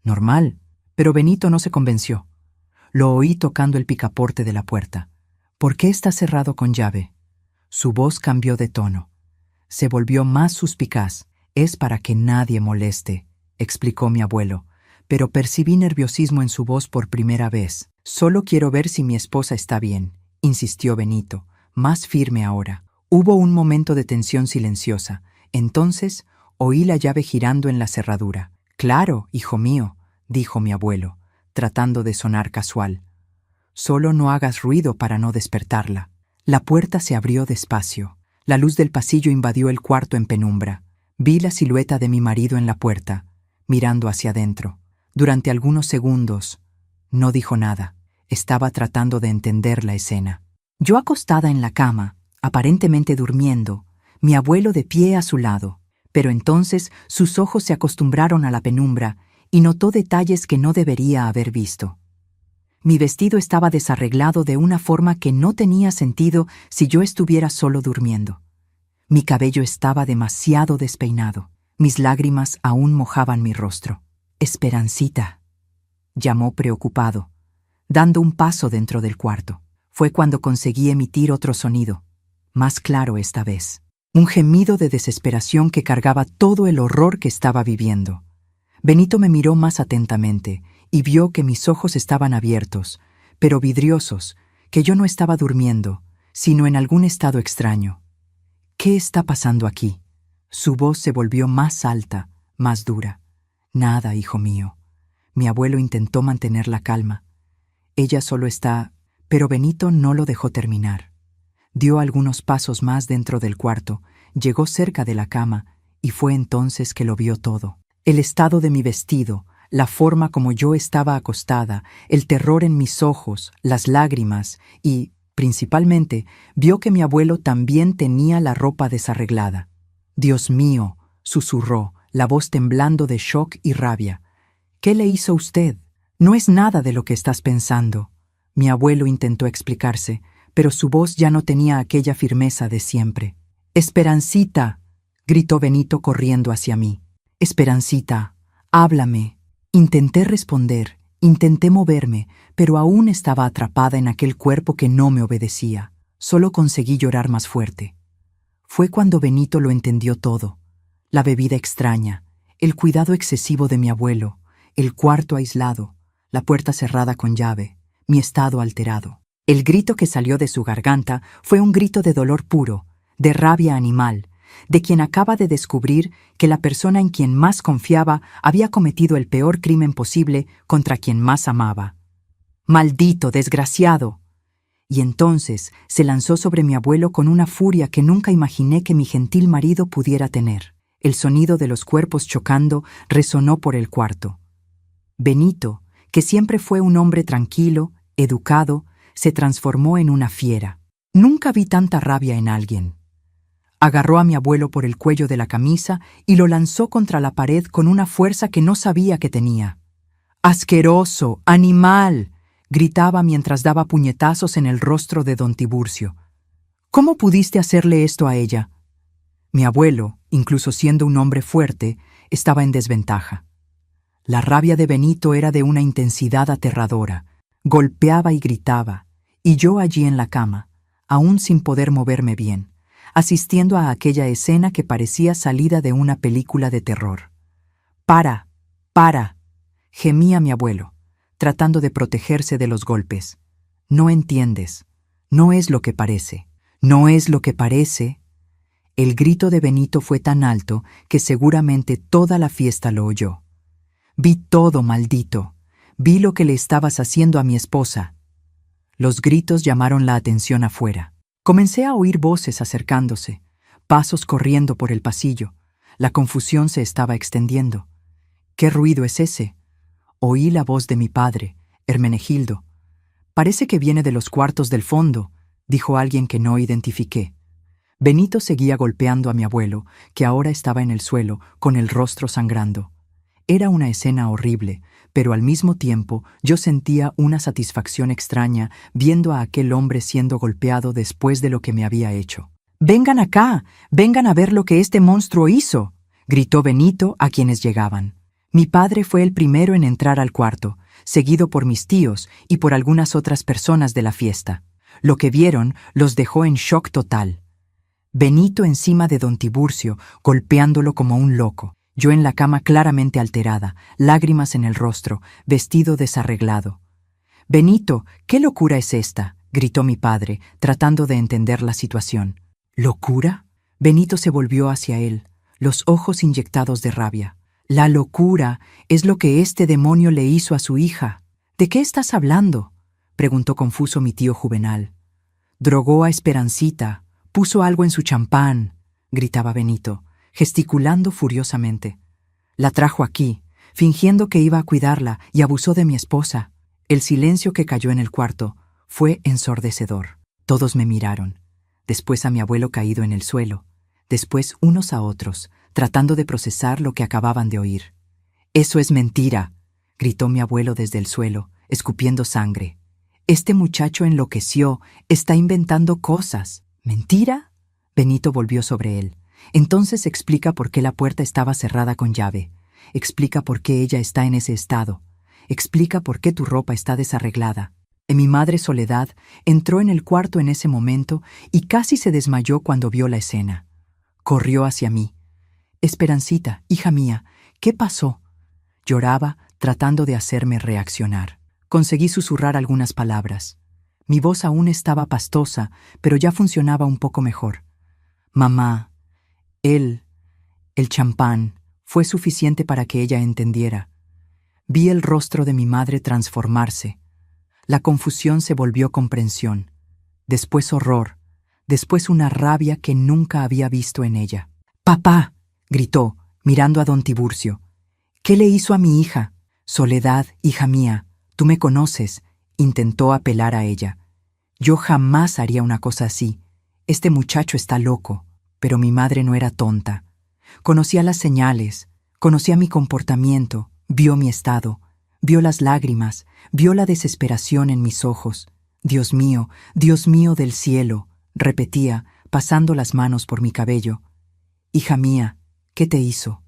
«Normal», pero Benito no se convenció. Lo oí tocando el picaporte de la puerta. «¿Por qué está cerrado con llave?». Su voz cambió de tono. Se volvió más suspicaz. «Es para que nadie moleste», explicó mi abuelo, pero percibí nerviosismo en su voz por primera vez. «Solo quiero ver si mi esposa está bien», insistió Benito, más firme ahora. Hubo un momento de tensión silenciosa. Entonces oí la llave girando en la cerradura. «Claro, hijo mío», dijo mi abuelo, tratando de sonar casual. «Solo no hagas ruido para no despertarla». La puerta se abrió despacio. La luz del pasillo invadió el cuarto en penumbra. Vi la silueta de mi marido en la puerta, mirando hacia adentro. Durante algunos segundos no dijo nada. Estaba tratando de entender la escena. Yo acostada en la cama, aparentemente durmiendo, mi abuelo de pie a su lado. Pero entonces sus ojos se acostumbraron a la penumbra y notó detalles que no debería haber visto. Mi vestido estaba desarreglado de una forma que no tenía sentido si yo estuviera solo durmiendo. Mi cabello estaba demasiado despeinado. Mis lágrimas aún mojaban mi rostro. «Esperancita», llamó preocupado, dando un paso dentro del cuarto. Fue cuando conseguí emitir otro sonido, más claro esta vez. Un gemido de desesperación que cargaba todo el horror que estaba viviendo. Benito me miró más atentamente y vio que mis ojos estaban abiertos, pero vidriosos, que yo no estaba durmiendo, sino en algún estado extraño. ¿Qué está pasando aquí? Su voz se volvió más alta, más dura. Nada, hijo mío. Mi abuelo intentó mantener la calma. Ella solo está... Pero Benito no lo dejó terminar. Dio algunos pasos más dentro del cuarto, llegó cerca de la cama, y fue entonces que lo vio todo. El estado de mi vestido, la forma como yo estaba acostada, el terror en mis ojos, las lágrimas y, principalmente, vio que mi abuelo también tenía la ropa desarreglada. «Dios mío», susurró, la voz temblando de shock y rabia. «¿Qué le hizo usted? No es nada de lo que estás pensando». Mi abuelo intentó explicarse, pero su voz ya no tenía aquella firmeza de siempre. «Esperancita», gritó Benito corriendo hacia mí. «Esperancita, háblame». Intenté responder, intenté moverme, pero aún estaba atrapada en aquel cuerpo que no me obedecía. Solo conseguí llorar más fuerte. Fue cuando Benito lo entendió todo. La bebida extraña, el cuidado excesivo de mi abuelo, el cuarto aislado, la puerta cerrada con llave, mi estado alterado. El grito que salió de su garganta fue un grito de dolor puro, de rabia animal, de quien acaba de descubrir que la persona en quien más confiaba había cometido el peor crimen posible contra quien más amaba. ¡Maldito, desgraciado! Y entonces se lanzó sobre mi abuelo con una furia que nunca imaginé que mi gentil marido pudiera tener. El sonido de los cuerpos chocando resonó por el cuarto. Benito, que siempre fue un hombre tranquilo, educado, se transformó en una fiera. Nunca vi tanta rabia en alguien. Agarró a mi abuelo por el cuello de la camisa y lo lanzó contra la pared con una fuerza que no sabía que tenía. «¡Asqueroso! ¡Animal!», gritaba mientras daba puñetazos en el rostro de don Tiburcio. «¿Cómo pudiste hacerle esto a ella?». Mi abuelo, incluso siendo un hombre fuerte, estaba en desventaja. La rabia de Benito era de una intensidad aterradora. Golpeaba y gritaba, y yo allí en la cama, aún sin poder moverme bien, asistiendo a aquella escena que parecía salida de una película de terror. «¡Para! ¡Para!», gemía mi abuelo, tratando de protegerse de los golpes. «No entiendes. No es lo que parece. No es lo que parece». El grito de Benito fue tan alto que seguramente toda la fiesta lo oyó. «Vi todo, maldito. Vi lo que le estabas haciendo a mi esposa». Los gritos llamaron la atención afuera. Comencé a oír voces acercándose, pasos corriendo por el pasillo. La confusión se estaba extendiendo. «¿Qué ruido es ese?». Oí la voz de mi padre, Hermenegildo. «Parece que viene de los cuartos del fondo», dijo alguien que no identifiqué. Benito seguía golpeando a mi abuelo, que ahora estaba en el suelo, con el rostro sangrando. Era una escena horrible, pero al mismo tiempo yo sentía una satisfacción extraña viendo a aquel hombre siendo golpeado después de lo que me había hecho. «¡Vengan acá! ¡Vengan a ver lo que este monstruo hizo!», gritó Benito a quienes llegaban. Mi padre fue el primero en entrar al cuarto, seguido por mis tíos y por algunas otras personas de la fiesta. Lo que vieron los dejó en shock total. Benito encima de don Tiburcio, golpeándolo como un loco. Yo en la cama claramente alterada, lágrimas en el rostro, vestido desarreglado. «Benito, ¿qué locura es esta?», gritó mi padre, tratando de entender la situación. «¿Locura?». Benito se volvió hacia él, los ojos inyectados de rabia. «La locura es lo que este demonio le hizo a su hija». «¿De qué estás hablando?», preguntó confuso mi tío Juvenal. «Drogó a Esperancita, puso algo en su champán», gritaba Benito, gesticulando furiosamente. «La trajo aquí, fingiendo que iba a cuidarla, y abusó de mi esposa». El silencio que cayó en el cuarto fue ensordecedor. Todos me miraron, después a mi abuelo caído en el suelo, después unos a otros, tratando de procesar lo que acababan de oír. «Eso es mentira», gritó mi abuelo desde el suelo, escupiendo sangre. «Este muchacho enloqueció, está inventando cosas». «¿Mentira?». Benito volvió sobre él. «Entonces explica por qué la puerta estaba cerrada con llave. Explica por qué ella está en ese estado. Explica por qué tu ropa está desarreglada». Mi madre Soledad entró en el cuarto en ese momento y casi se desmayó cuando vio la escena. Corrió hacia mí. «Esperancita, hija mía, ¿qué pasó?». Lloraba, tratando de hacerme reaccionar. Conseguí susurrar algunas palabras. Mi voz aún estaba pastosa, pero ya funcionaba un poco mejor. Mamá, el champán, fue suficiente para que ella entendiera. Vi el rostro de mi madre transformarse. La confusión se volvió comprensión, después horror, después una rabia que nunca había visto en ella. «¡Papá!», gritó, mirando a don Tiburcio. «¿Qué le hizo a mi hija?» «Soledad, hija mía, tú me conoces», intentó apelar a ella. «Yo jamás haría una cosa así. Este muchacho está loco». Pero mi madre no era tonta. Conocía las señales, conocía mi comportamiento, vio mi estado, vio las lágrimas, vio la desesperación en mis ojos. Dios mío del cielo», repetía, pasando las manos por mi cabello. «Hija mía, ¿qué te hizo?».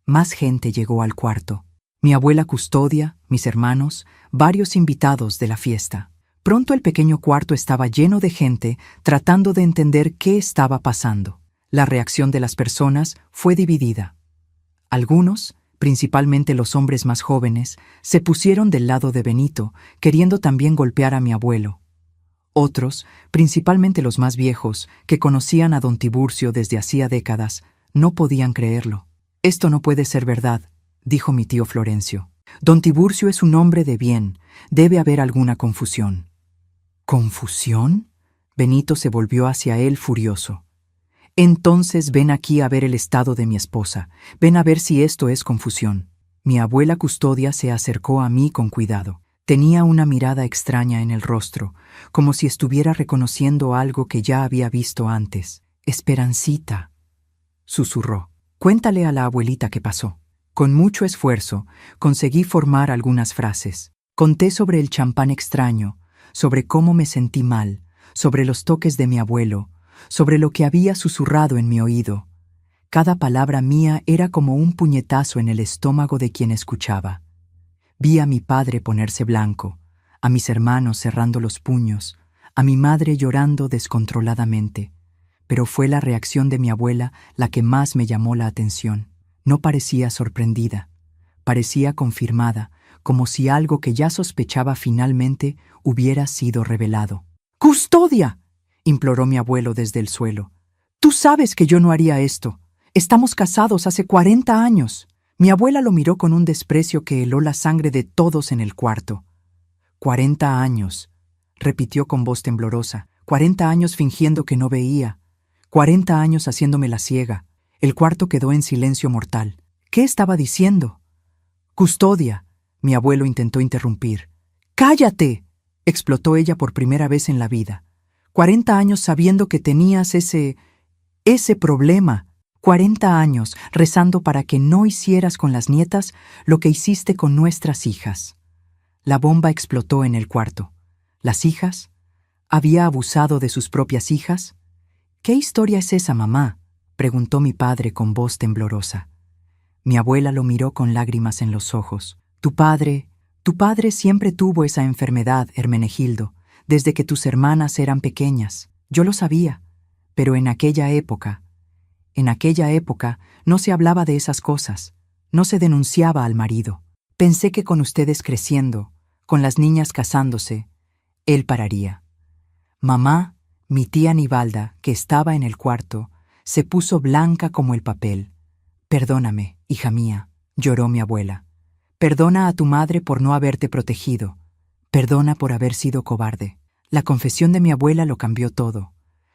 Más gente llegó al cuarto. Mi abuela custodia, mis hermanos, varios invitados de la fiesta. Pronto el pequeño cuarto estaba lleno de gente tratando de entender qué estaba pasando. La reacción de las personas fue dividida. Algunos, principalmente los hombres más jóvenes, se pusieron del lado de Benito, queriendo también golpear a mi abuelo. Otros, principalmente los más viejos, que conocían a don Tiburcio desde hacía décadas, no podían creerlo. «Esto no puede ser verdad», dijo mi tío Florencio. «Don Tiburcio es un hombre de bien. Debe haber alguna confusión». «¿Confusión?». Benito se volvió hacia él furioso. «Entonces ven aquí a ver el estado de mi esposa. Ven a ver si esto es confusión». Mi abuela custodia se acercó a mí con cuidado. Tenía una mirada extraña en el rostro, como si estuviera reconociendo algo que ya había visto antes. «Esperancita», susurró. «Cuéntale a la abuelita qué pasó». Con mucho esfuerzo, conseguí formar algunas frases. Conté sobre el champán extraño, sobre cómo me sentí mal, sobre los toques de mi abuelo, sobre lo que había susurrado en mi oído. Cada palabra mía era como un puñetazo en el estómago de quien escuchaba. Vi a mi padre ponerse blanco, a mis hermanos cerrando los puños, a mi madre llorando descontroladamente. Pero fue la reacción de mi abuela la que más me llamó la atención. No parecía sorprendida, parecía confirmada, como si algo que ya sospechaba finalmente hubiera sido revelado. «¡Custodia!», imploró mi abuelo desde el suelo. «Tú sabes que yo no haría esto. Estamos casados hace 40 años». Mi abuela lo miró con un desprecio que heló la sangre de todos en el cuarto. 40 años, repitió con voz temblorosa. 40 años fingiendo que no veía. 40 años haciéndome la ciega. El cuarto quedó en silencio mortal. ¿Qué estaba diciendo? «Custodia», mi abuelo intentó interrumpir. «¡Cállate!», explotó ella por primera vez en la vida. 40 años sabiendo que tenías ese problema. 40 años rezando para que no hicieras con las nietas lo que hiciste con nuestras hijas. La bomba explotó en el cuarto. ¿Las hijas? ¿Había abusado de sus propias hijas? «¿Qué historia es esa, mamá?», preguntó mi padre con voz temblorosa. Mi abuela lo miró con lágrimas en los ojos. Tu padre siempre tuvo esa enfermedad, Hermenegildo, desde que tus hermanas eran pequeñas. Yo lo sabía, pero en aquella época no se hablaba de esas cosas, no se denunciaba al marido. Pensé que con ustedes creciendo, con las niñas casándose, él pararía». Mamá, mi tía Nivalda, que estaba en el cuarto, se puso blanca como el papel. «Perdóname, hija mía», lloró mi abuela. «Perdona a tu madre por no haberte protegido. Perdona por haber sido cobarde». La confesión de mi abuela lo cambió todo.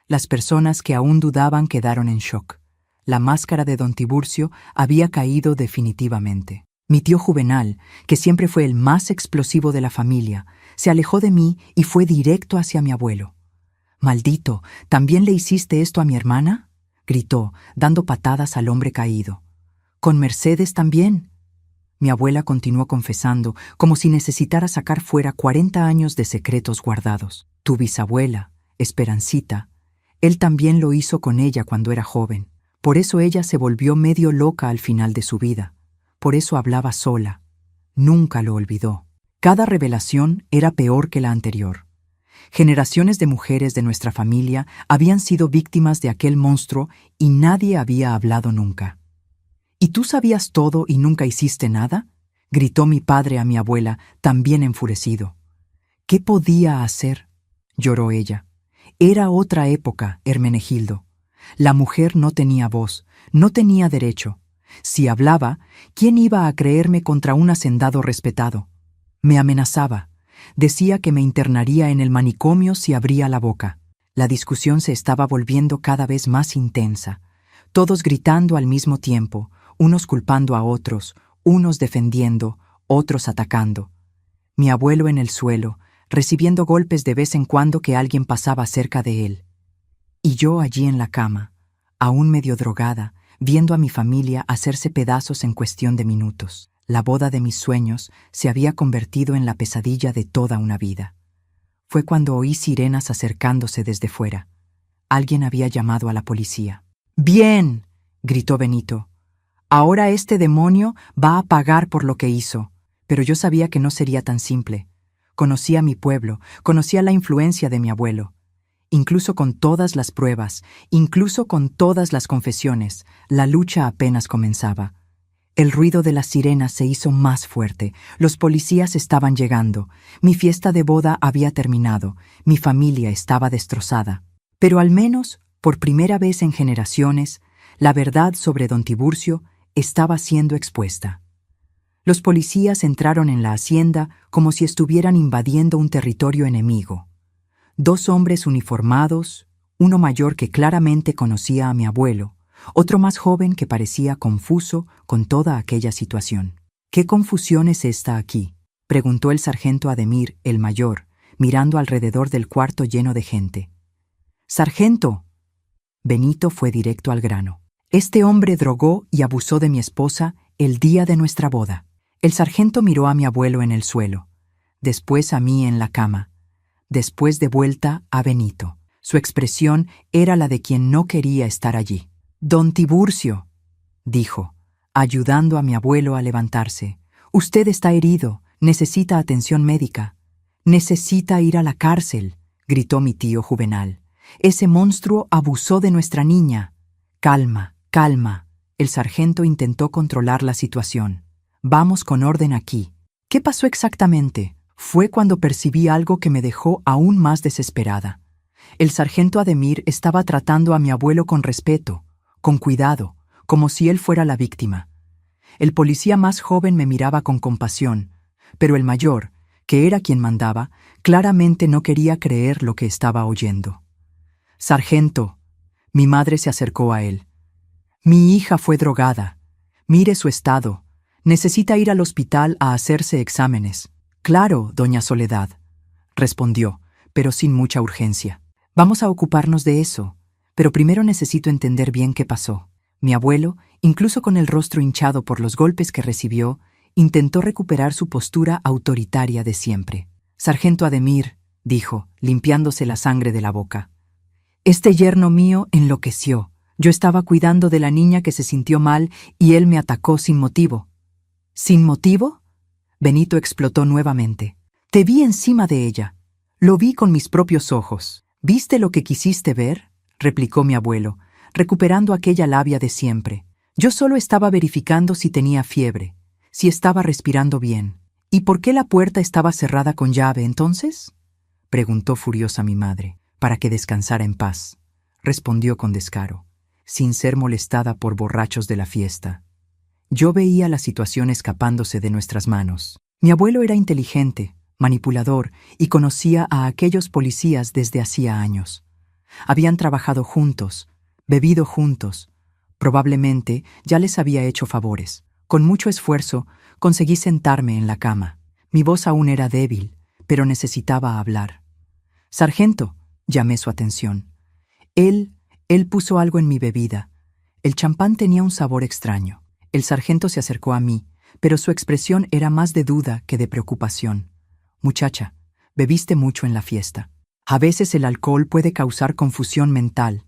Las personas que aún dudaban quedaron en shock. La máscara de don Tiburcio había caído definitivamente. Mi tío Juvenal, que siempre fue el más explosivo de la familia, se alejó de mí y fue directo hacia mi abuelo. «Maldito, ¿también le hiciste esto a mi hermana?», gritó, dando patadas al hombre caído. «¿Con Mercedes también?». Mi abuela continuó confesando, como si necesitara sacar fuera 40 años de secretos guardados. «Tu bisabuela, Esperancita, él también lo hizo con ella cuando era joven. Por eso ella se volvió medio loca al final de su vida. Por eso hablaba sola. Nunca lo olvidó. Cada revelación era peor que la anterior. Generaciones de mujeres de nuestra familia habían sido víctimas de aquel monstruo y nadie había hablado nunca. «¿Y tú sabías todo y nunca hiciste nada?», gritó mi padre a mi abuela, también enfurecido. ¿Qué podía hacer? Lloró ella. Era otra época, Hermenegildo. La mujer no tenía voz, no tenía derecho. Si hablaba, ¿quién iba a creerme contra un hacendado respetado? Me amenazaba. Decía que me internaría en el manicomio si abría la boca. La discusión se estaba volviendo cada vez más intensa. Todos gritando al mismo tiempo, unos culpando a otros, unos defendiendo, otros atacando. Mi abuelo en el suelo, recibiendo golpes de vez en cuando que alguien pasaba cerca de él. Y yo allí en la cama, aún medio drogada, viendo a mi familia hacerse pedazos en cuestión de minutos. La boda de mis sueños se había convertido en la pesadilla de toda una vida. Fue cuando oí sirenas acercándose desde fuera. Alguien había llamado a la policía. «¡Bien!», gritó Benito. «Ahora este demonio va a pagar por lo que hizo». Pero yo sabía que no sería tan simple. Conocía mi pueblo, conocía la influencia de mi abuelo. Incluso con todas las pruebas, incluso con todas las confesiones, la lucha apenas comenzaba. El ruido de las sirenas se hizo más fuerte, los policías estaban llegando, mi fiesta de boda había terminado, mi familia estaba destrozada. Pero al menos, por primera vez en generaciones, la verdad sobre don Tiburcio estaba siendo expuesta. Los policías entraron en la hacienda como si estuvieran invadiendo un territorio enemigo. 2 hombres uniformados, uno mayor que claramente conocía a mi abuelo, otro más joven que parecía confuso con toda aquella situación. «¿Qué confusión es esta aquí?», preguntó el sargento Ademir, el mayor, mirando alrededor del cuarto lleno de gente. «¡Sargento!». Benito fue directo al grano. «Este hombre drogó y abusó de mi esposa el día de nuestra boda». El sargento miró a mi abuelo en el suelo, después a mí en la cama, después de vuelta a Benito. Su expresión era la de quien no quería estar allí. «Don Tiburcio», dijo, ayudando a mi abuelo a levantarse, «usted está herido, necesita atención médica». «Necesita ir a la cárcel», gritó mi tío Juvenal. «Ese monstruo abusó de nuestra niña». «Calma, calma». El sargento intentó controlar la situación. «Vamos con orden aquí». «¿Qué pasó exactamente?». Fue cuando percibí algo que me dejó aún más desesperada. El sargento Ademir estaba tratando a mi abuelo con respeto, con cuidado, como si él fuera la víctima. El policía más joven me miraba con compasión, pero el mayor, que era quien mandaba, claramente no quería creer lo que estaba oyendo. «Sargento», mi madre se acercó a él. «Mi hija fue drogada. Mire su estado. Necesita ir al hospital a hacerse exámenes». «Claro, doña Soledad», respondió, pero sin mucha urgencia. «Vamos a ocuparnos de eso, pero primero necesito entender bien qué pasó». Mi abuelo, incluso con el rostro hinchado por los golpes que recibió, intentó recuperar su postura autoritaria de siempre. «Sargento Ademir», dijo, limpiándose la sangre de la boca. «Este yerno mío enloqueció. Yo estaba cuidando de la niña que se sintió mal y él me atacó sin motivo». «¿Sin motivo?». Benito explotó nuevamente. «Te vi encima de ella. Lo vi con mis propios ojos». «¿Viste lo que quisiste ver?», replicó mi abuelo, recuperando aquella labia de siempre. «Yo solo estaba verificando si tenía fiebre, si estaba respirando bien». «¿Y por qué la puerta estaba cerrada con llave entonces?», preguntó furiosa mi madre. «Para que descansara en paz», respondió con descaro, sin ser molestada por borrachos de la fiesta. Yo veía la situación escapándose de nuestras manos. Mi abuelo era inteligente, manipulador, y conocía a aquellos policías desde hacía años. Habían trabajado juntos, bebido juntos. Probablemente ya les había hecho favores. Con mucho esfuerzo, conseguí sentarme en la cama. Mi voz aún era débil, pero necesitaba hablar. «Sargento», llamé su atención. Él puso algo en mi bebida. El champán tenía un sabor extraño. El sargento se acercó a mí, pero su expresión era más de duda que de preocupación. «Muchacha, bebiste mucho en la fiesta. A veces el alcohol puede causar confusión mental».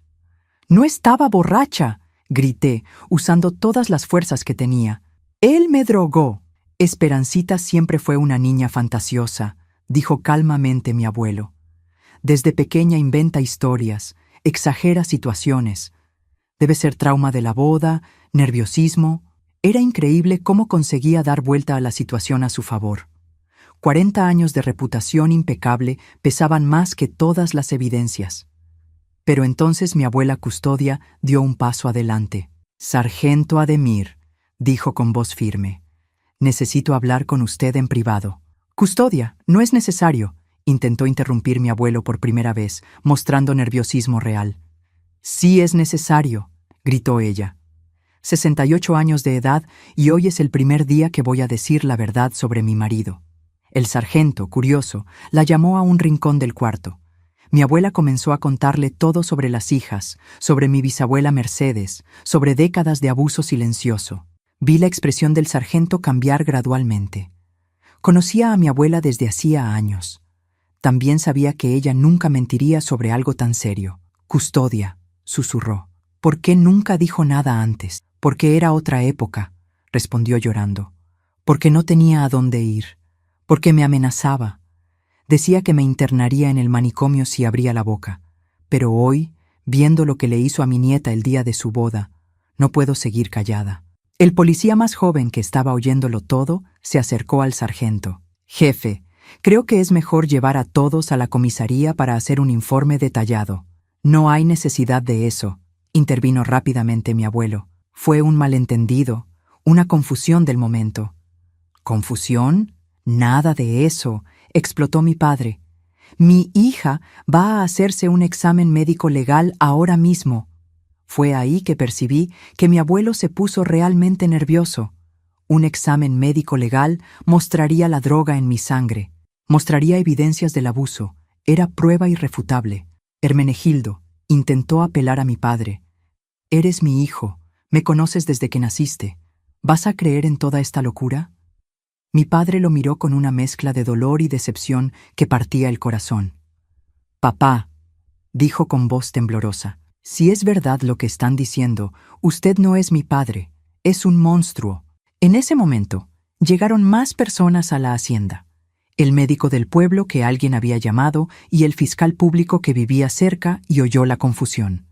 «No estaba borracha», grité, usando todas las fuerzas que tenía. «Él me drogó». «Esperancita siempre fue una niña fantasiosa», dijo calmamente mi abuelo. «Desde pequeña inventa historias, exagera situaciones. Debe ser trauma de la boda, nerviosismo». Era increíble cómo conseguía dar vuelta a la situación a su favor. 40 años de reputación impecable pesaban más que todas las evidencias. Pero entonces mi abuela Custodia dio un paso adelante. «Sargento Ademir», dijo con voz firme, «necesito hablar con usted en privado». «Custodia, no es necesario», intentó interrumpir mi abuelo por primera vez, mostrando nerviosismo real. «Sí es necesario», gritó ella. 68 años de edad y hoy es el primer día que voy a decir la verdad sobre mi marido. El sargento, curioso, la llamó a un rincón del cuarto. Mi abuela comenzó a contarle todo sobre las hijas, sobre mi bisabuela Mercedes, sobre décadas de abuso silencioso. Vi la expresión del sargento cambiar gradualmente. Conocía a mi abuela desde hacía años. También sabía que ella nunca mentiría sobre algo tan serio. «Custodia», susurró. «¿Por qué nunca dijo nada antes?» «Porque era otra época», respondió llorando. «Porque no tenía a dónde ir. Porque me amenazaba. Decía que me internaría en el manicomio si abría la boca. Pero hoy, viendo lo que le hizo a mi nieta el día de su boda, no puedo seguir callada». El policía más joven que estaba oyéndolo todo se acercó al sargento. «Jefe, creo que es mejor llevar a todos a la comisaría para hacer un informe detallado». «No hay necesidad de eso», intervino rápidamente mi abuelo. «Fue un malentendido, una confusión del momento». «¿Confusión? Nada de eso», explotó mi padre. «Mi hija va a hacerse un examen médico legal ahora mismo». Fue ahí que percibí que mi abuelo se puso realmente nervioso. Un examen médico legal mostraría la droga en mi sangre, mostraría evidencias del abuso, era prueba irrefutable. Hermenegildo intentó apelar a mi padre. «Eres mi hijo, me conoces desde que naciste. ¿Vas a creer en toda esta locura?» Mi padre lo miró con una mezcla de dolor y decepción que partía el corazón. «Papá», dijo con voz temblorosa, «si es verdad lo que están diciendo, usted no es mi padre, es un monstruo». En ese momento, llegaron más personas a la hacienda. El médico del pueblo que alguien había llamado y el fiscal público que vivía cerca y oyó la confusión.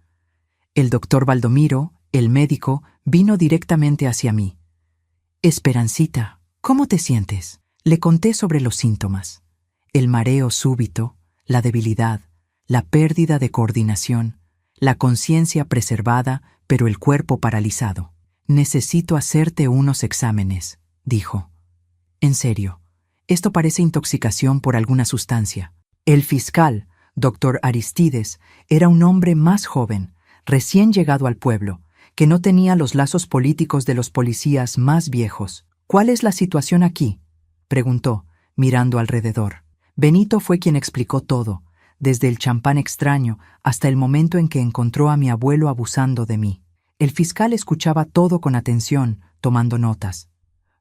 El doctor Baldomiro, el médico, vino directamente hacia mí. «Esperancita, ¿cómo te sientes?». Le conté sobre los síntomas. El mareo súbito, la debilidad, la pérdida de coordinación, la conciencia preservada, pero el cuerpo paralizado. «Necesito hacerte unos exámenes», dijo. «En serio, esto parece intoxicación por alguna sustancia». El fiscal, doctor Aristides, era un hombre más joven, recién llegado al pueblo, que no tenía los lazos políticos de los policías más viejos. «¿Cuál es la situación aquí?», preguntó, mirando alrededor. Benito fue quien explicó todo, desde el champán extraño hasta el momento en que encontró a mi abuelo abusando de mí. El fiscal escuchaba todo con atención, tomando notas.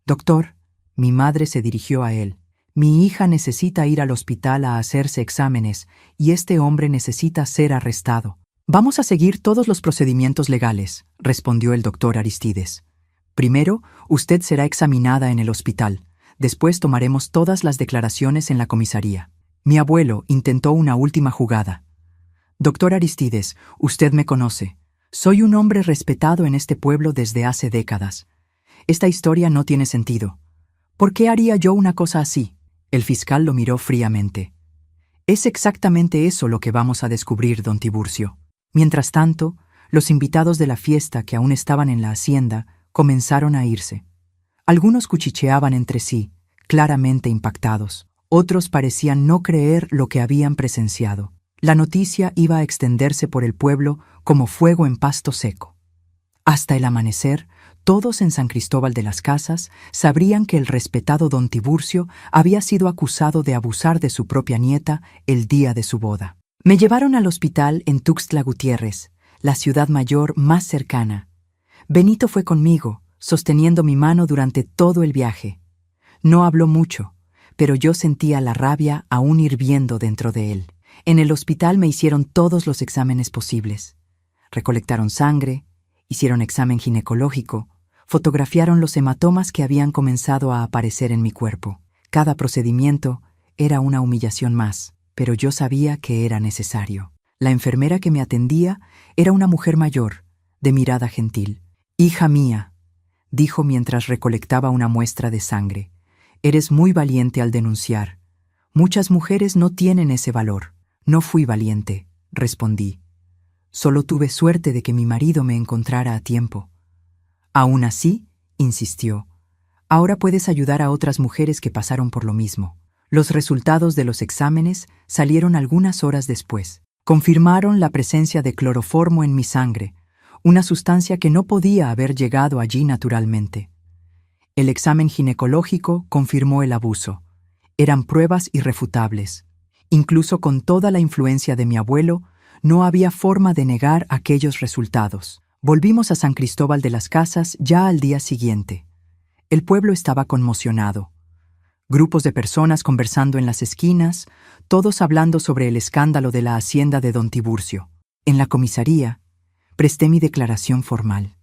«Doctor», mi madre se dirigió a él, «mi hija necesita ir al hospital a hacerse exámenes y este hombre necesita ser arrestado». «Vamos a seguir todos los procedimientos legales», respondió el doctor Aristides. «Primero, usted será examinada en el hospital. Después tomaremos todas las declaraciones en la comisaría». Mi abuelo intentó una última jugada. «Doctor Aristides, usted me conoce. Soy un hombre respetado en este pueblo desde hace décadas. Esta historia no tiene sentido. ¿Por qué haría yo una cosa así?». El fiscal lo miró fríamente. «Es exactamente eso lo que vamos a descubrir, don Tiburcio». Mientras tanto, los invitados de la fiesta que aún estaban en la hacienda comenzaron a irse. Algunos cuchicheaban entre sí, claramente impactados. Otros parecían no creer lo que habían presenciado. La noticia iba a extenderse por el pueblo como fuego en pasto seco. Hasta el amanecer, todos en San Cristóbal de las Casas sabrían que el respetado don Tiburcio había sido acusado de abusar de su propia nieta el día de su boda. Me llevaron al hospital en Tuxtla Gutiérrez, la ciudad mayor más cercana. Benito fue conmigo, sosteniendo mi mano durante todo el viaje. No habló mucho, pero yo sentía la rabia aún hirviendo dentro de él. En el hospital me hicieron todos los exámenes posibles. Recolectaron sangre, hicieron examen ginecológico, fotografiaron los hematomas que habían comenzado a aparecer en mi cuerpo. Cada procedimiento era una humillación más, pero yo sabía que era necesario. La enfermera que me atendía era una mujer mayor, de mirada gentil. «Hija mía», dijo mientras recolectaba una muestra de sangre. Eres muy valiente al denunciar. Muchas mujeres no tienen ese valor. No fui valiente, respondí. Solo tuve suerte de que mi marido me encontrara a tiempo. Aún así, insistió, ahora puedes ayudar a otras mujeres que pasaron por lo mismo. Los resultados de los exámenes salieron algunas horas después. Confirmaron la presencia de cloroformo en mi sangre, una sustancia que no podía haber llegado allí naturalmente. El examen ginecológico confirmó el abuso. Eran pruebas irrefutables. Incluso con toda la influencia de mi abuelo, no había forma de negar aquellos resultados. Volvimos a San Cristóbal de las Casas ya al día siguiente. El pueblo estaba conmocionado. Grupos de personas conversando en las esquinas, todos hablando sobre el escándalo de la hacienda de don Tiburcio. En la comisaría, presté mi declaración formal.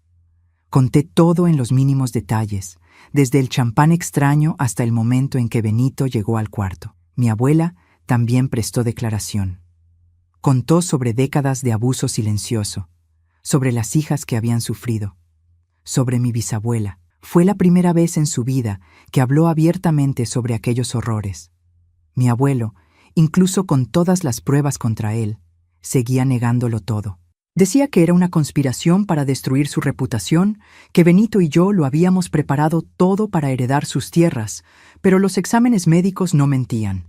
Conté todo en los mínimos detalles, desde el champán extraño hasta el momento en que Benito llegó al cuarto. Mi abuela también prestó declaración. Contó sobre décadas de abuso silencioso, sobre las hijas que habían sufrido, sobre mi bisabuela. Fue la primera vez en su vida que habló abiertamente sobre aquellos horrores. Mi abuelo, incluso con todas las pruebas contra él, seguía negándolo todo. Decía que era una conspiración para destruir su reputación, que Benito y yo lo habíamos preparado todo para heredar sus tierras, pero los exámenes médicos no mentían.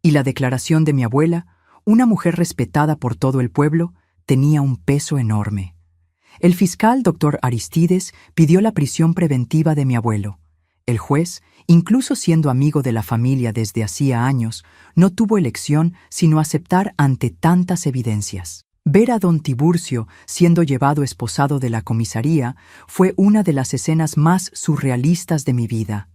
Y la declaración de mi abuela, una mujer respetada por todo el pueblo, tenía un peso enorme. El fiscal, doctor Aristides, pidió la prisión preventiva de mi abuelo. El juez, incluso siendo amigo de la familia desde hacía años, no tuvo elección sino aceptar ante tantas evidencias. Ver a don Tiburcio siendo llevado esposado de la comisaría fue una de las escenas más surrealistas de mi vida.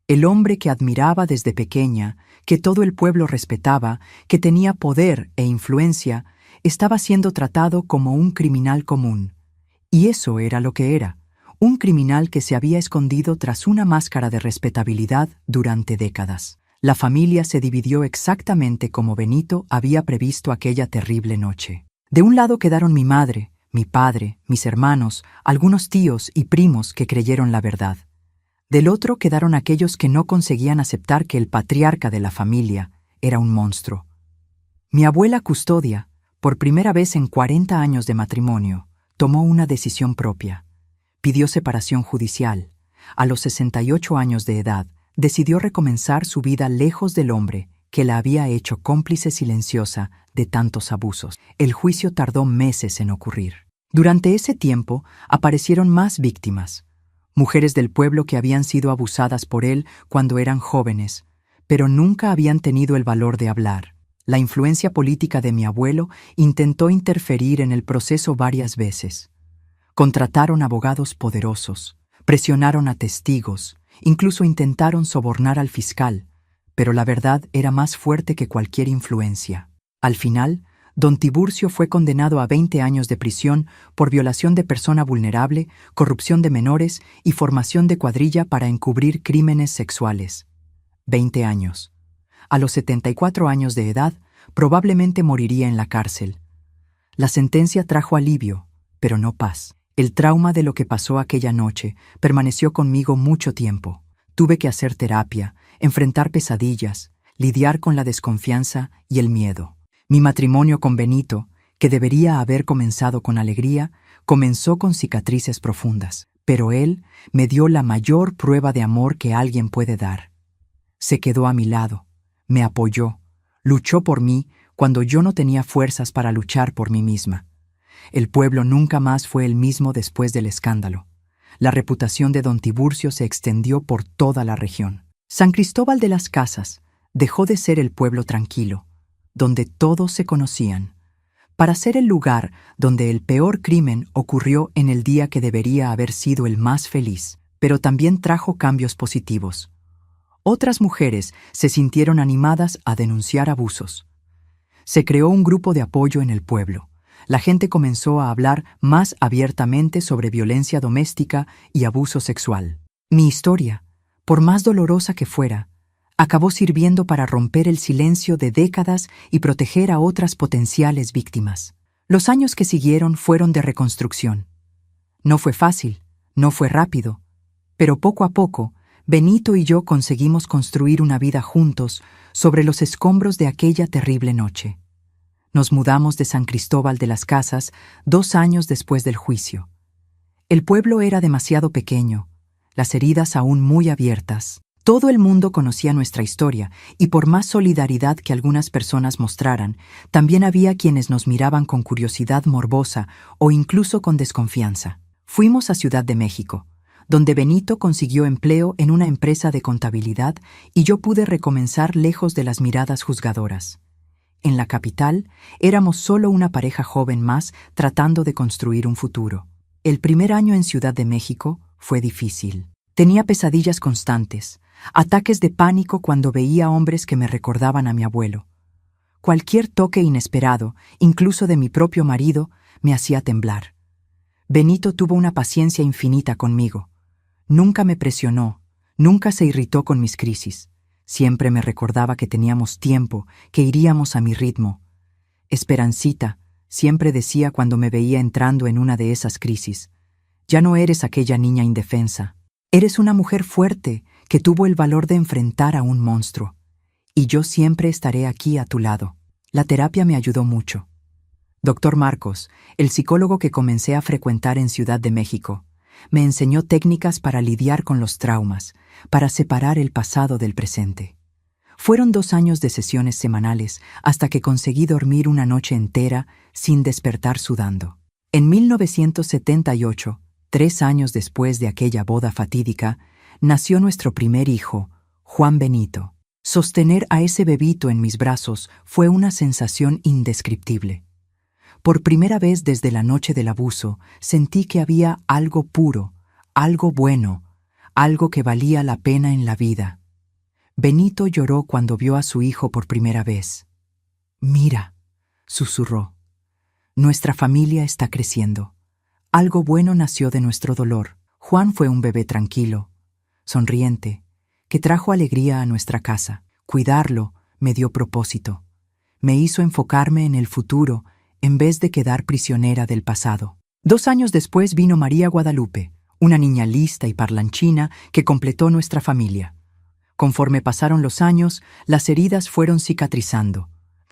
El hombre que admiraba desde pequeña, que todo el pueblo respetaba, que tenía poder e influencia, estaba siendo tratado como un criminal común. Y eso era lo que era, un criminal que se había escondido tras una máscara de respetabilidad durante décadas. La familia se dividió exactamente como Benito había previsto aquella terrible noche. De un lado quedaron mi madre, mi padre, mis hermanos, algunos tíos y primos que creyeron la verdad. Del otro quedaron aquellos que no conseguían aceptar que el patriarca de la familia era un monstruo. Mi abuela Custodia, por primera vez en 40 años de matrimonio, tomó una decisión propia. Pidió separación judicial. A los 68 años de edad, decidió recomenzar su vida lejos del hombre que la había hecho cómplice silenciosa de tantos abusos. El juicio tardó meses en ocurrir. Durante ese tiempo aparecieron más víctimas. Mujeres del pueblo que habían sido abusadas por él cuando eran jóvenes, pero nunca habían tenido el valor de hablar. La influencia política de mi abuelo intentó interferir en el proceso varias veces. Contrataron abogados poderosos, presionaron a testigos, incluso intentaron sobornar al fiscal, pero la verdad era más fuerte que cualquier influencia. Al final, don Tiburcio fue condenado a 20 años de prisión por violación de persona vulnerable, corrupción de menores y formación de cuadrilla para encubrir crímenes sexuales. 20 años. A los 74 años de edad, probablemente moriría en la cárcel. La sentencia trajo alivio, pero no paz. El trauma de lo que pasó aquella noche permaneció conmigo mucho tiempo. Tuve que hacer terapia, enfrentar pesadillas, lidiar con la desconfianza y el miedo. Mi matrimonio con Benito, que debería haber comenzado con alegría, comenzó con cicatrices profundas. Pero él me dio la mayor prueba de amor que alguien puede dar. Se quedó a mi lado, me apoyó, luchó por mí cuando yo no tenía fuerzas para luchar por mí misma. El pueblo nunca más fue el mismo después del escándalo. La reputación de don Tiburcio se extendió por toda la región. San Cristóbal de las Casas dejó de ser el pueblo tranquilo, donde todos se conocían, para ser el lugar donde el peor crimen ocurrió en el día que debería haber sido el más feliz, pero también trajo cambios positivos. Otras mujeres se sintieron animadas a denunciar abusos. Se creó un grupo de apoyo en el pueblo. La gente comenzó a hablar más abiertamente sobre violencia doméstica y abuso sexual. Mi historia, por más dolorosa que fuera, acabó sirviendo para romper el silencio de décadas y proteger a otras potenciales víctimas. Los años que siguieron fueron de reconstrucción. No fue fácil, no fue rápido, Pero poco a poco, Benito y yo conseguimos construir una vida juntos sobre los escombros de aquella terrible noche. Nos mudamos de San Cristóbal de las Casas 2 años después del juicio. El pueblo era demasiado pequeño, las heridas aún muy abiertas. Todo el mundo conocía nuestra historia, y por más solidaridad que algunas personas mostraran, también había quienes nos miraban con curiosidad morbosa o incluso con desconfianza. Fuimos a Ciudad de México, donde Benito consiguió empleo en una empresa de contabilidad y yo pude recomenzar lejos de las miradas juzgadoras. En la capital, éramos solo una pareja joven más tratando de construir un futuro. El primer año en Ciudad de México fue difícil. Tenía pesadillas constantes, ataques de pánico cuando veía hombres que me recordaban a mi abuelo. Cualquier toque inesperado, incluso de mi propio marido, me hacía temblar. Benito tuvo una paciencia infinita conmigo. Nunca me presionó, nunca se irritó con mis crisis. Siempre me recordaba que teníamos tiempo, que iríamos a mi ritmo. Esperancita, siempre decía cuando me veía entrando en una de esas crisis, ya no eres aquella niña indefensa. Eres una mujer fuerte que tuvo el valor de enfrentar a un monstruo. Y yo siempre estaré aquí a tu lado. La terapia me ayudó mucho. Doctor Marcos, el psicólogo que comencé a frecuentar en Ciudad de México, me enseñó técnicas para lidiar con los traumas, para separar el pasado del presente. Fueron 2 años de sesiones semanales hasta que conseguí dormir una noche entera sin despertar sudando. En 1978, 3 años después de aquella boda fatídica, nació nuestro primer hijo, Juan Benito. Sostener a ese bebito en mis brazos fue una sensación indescriptible. Por primera vez desde la noche del abuso, sentí que había algo puro, algo bueno, algo que valía la pena en la vida. Benito lloró cuando vio a su hijo por primera vez. «Mira», susurró, «nuestra familia está creciendo. Algo bueno nació de nuestro dolor». Juan fue un bebé tranquilo, sonriente, que trajo alegría a nuestra casa. Cuidarlo me dio propósito. Me hizo enfocarme en el futuro en vez de quedar prisionera del pasado. 2 años después vino María Guadalupe, una niña lista y parlanchina que completó nuestra familia. Conforme pasaron los años, las heridas fueron cicatrizando.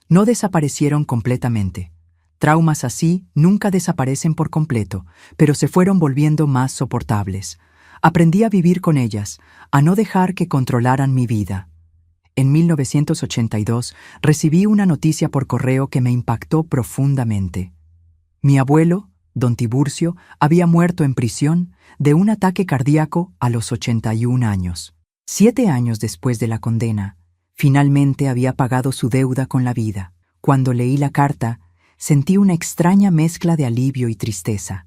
No desaparecieron completamente. Traumas así nunca desaparecen por completo, pero se fueron volviendo más soportables. Aprendí a vivir con ellas, a no dejar que controlaran mi vida. En 1982 recibí una noticia por correo que me impactó profundamente. Mi abuelo, don Tiburcio, había muerto en prisión de un ataque cardíaco a los 81 años. 7 años después de la condena, finalmente había pagado su deuda con la vida. Cuando leí la carta, sentí una extraña mezcla de alivio y tristeza.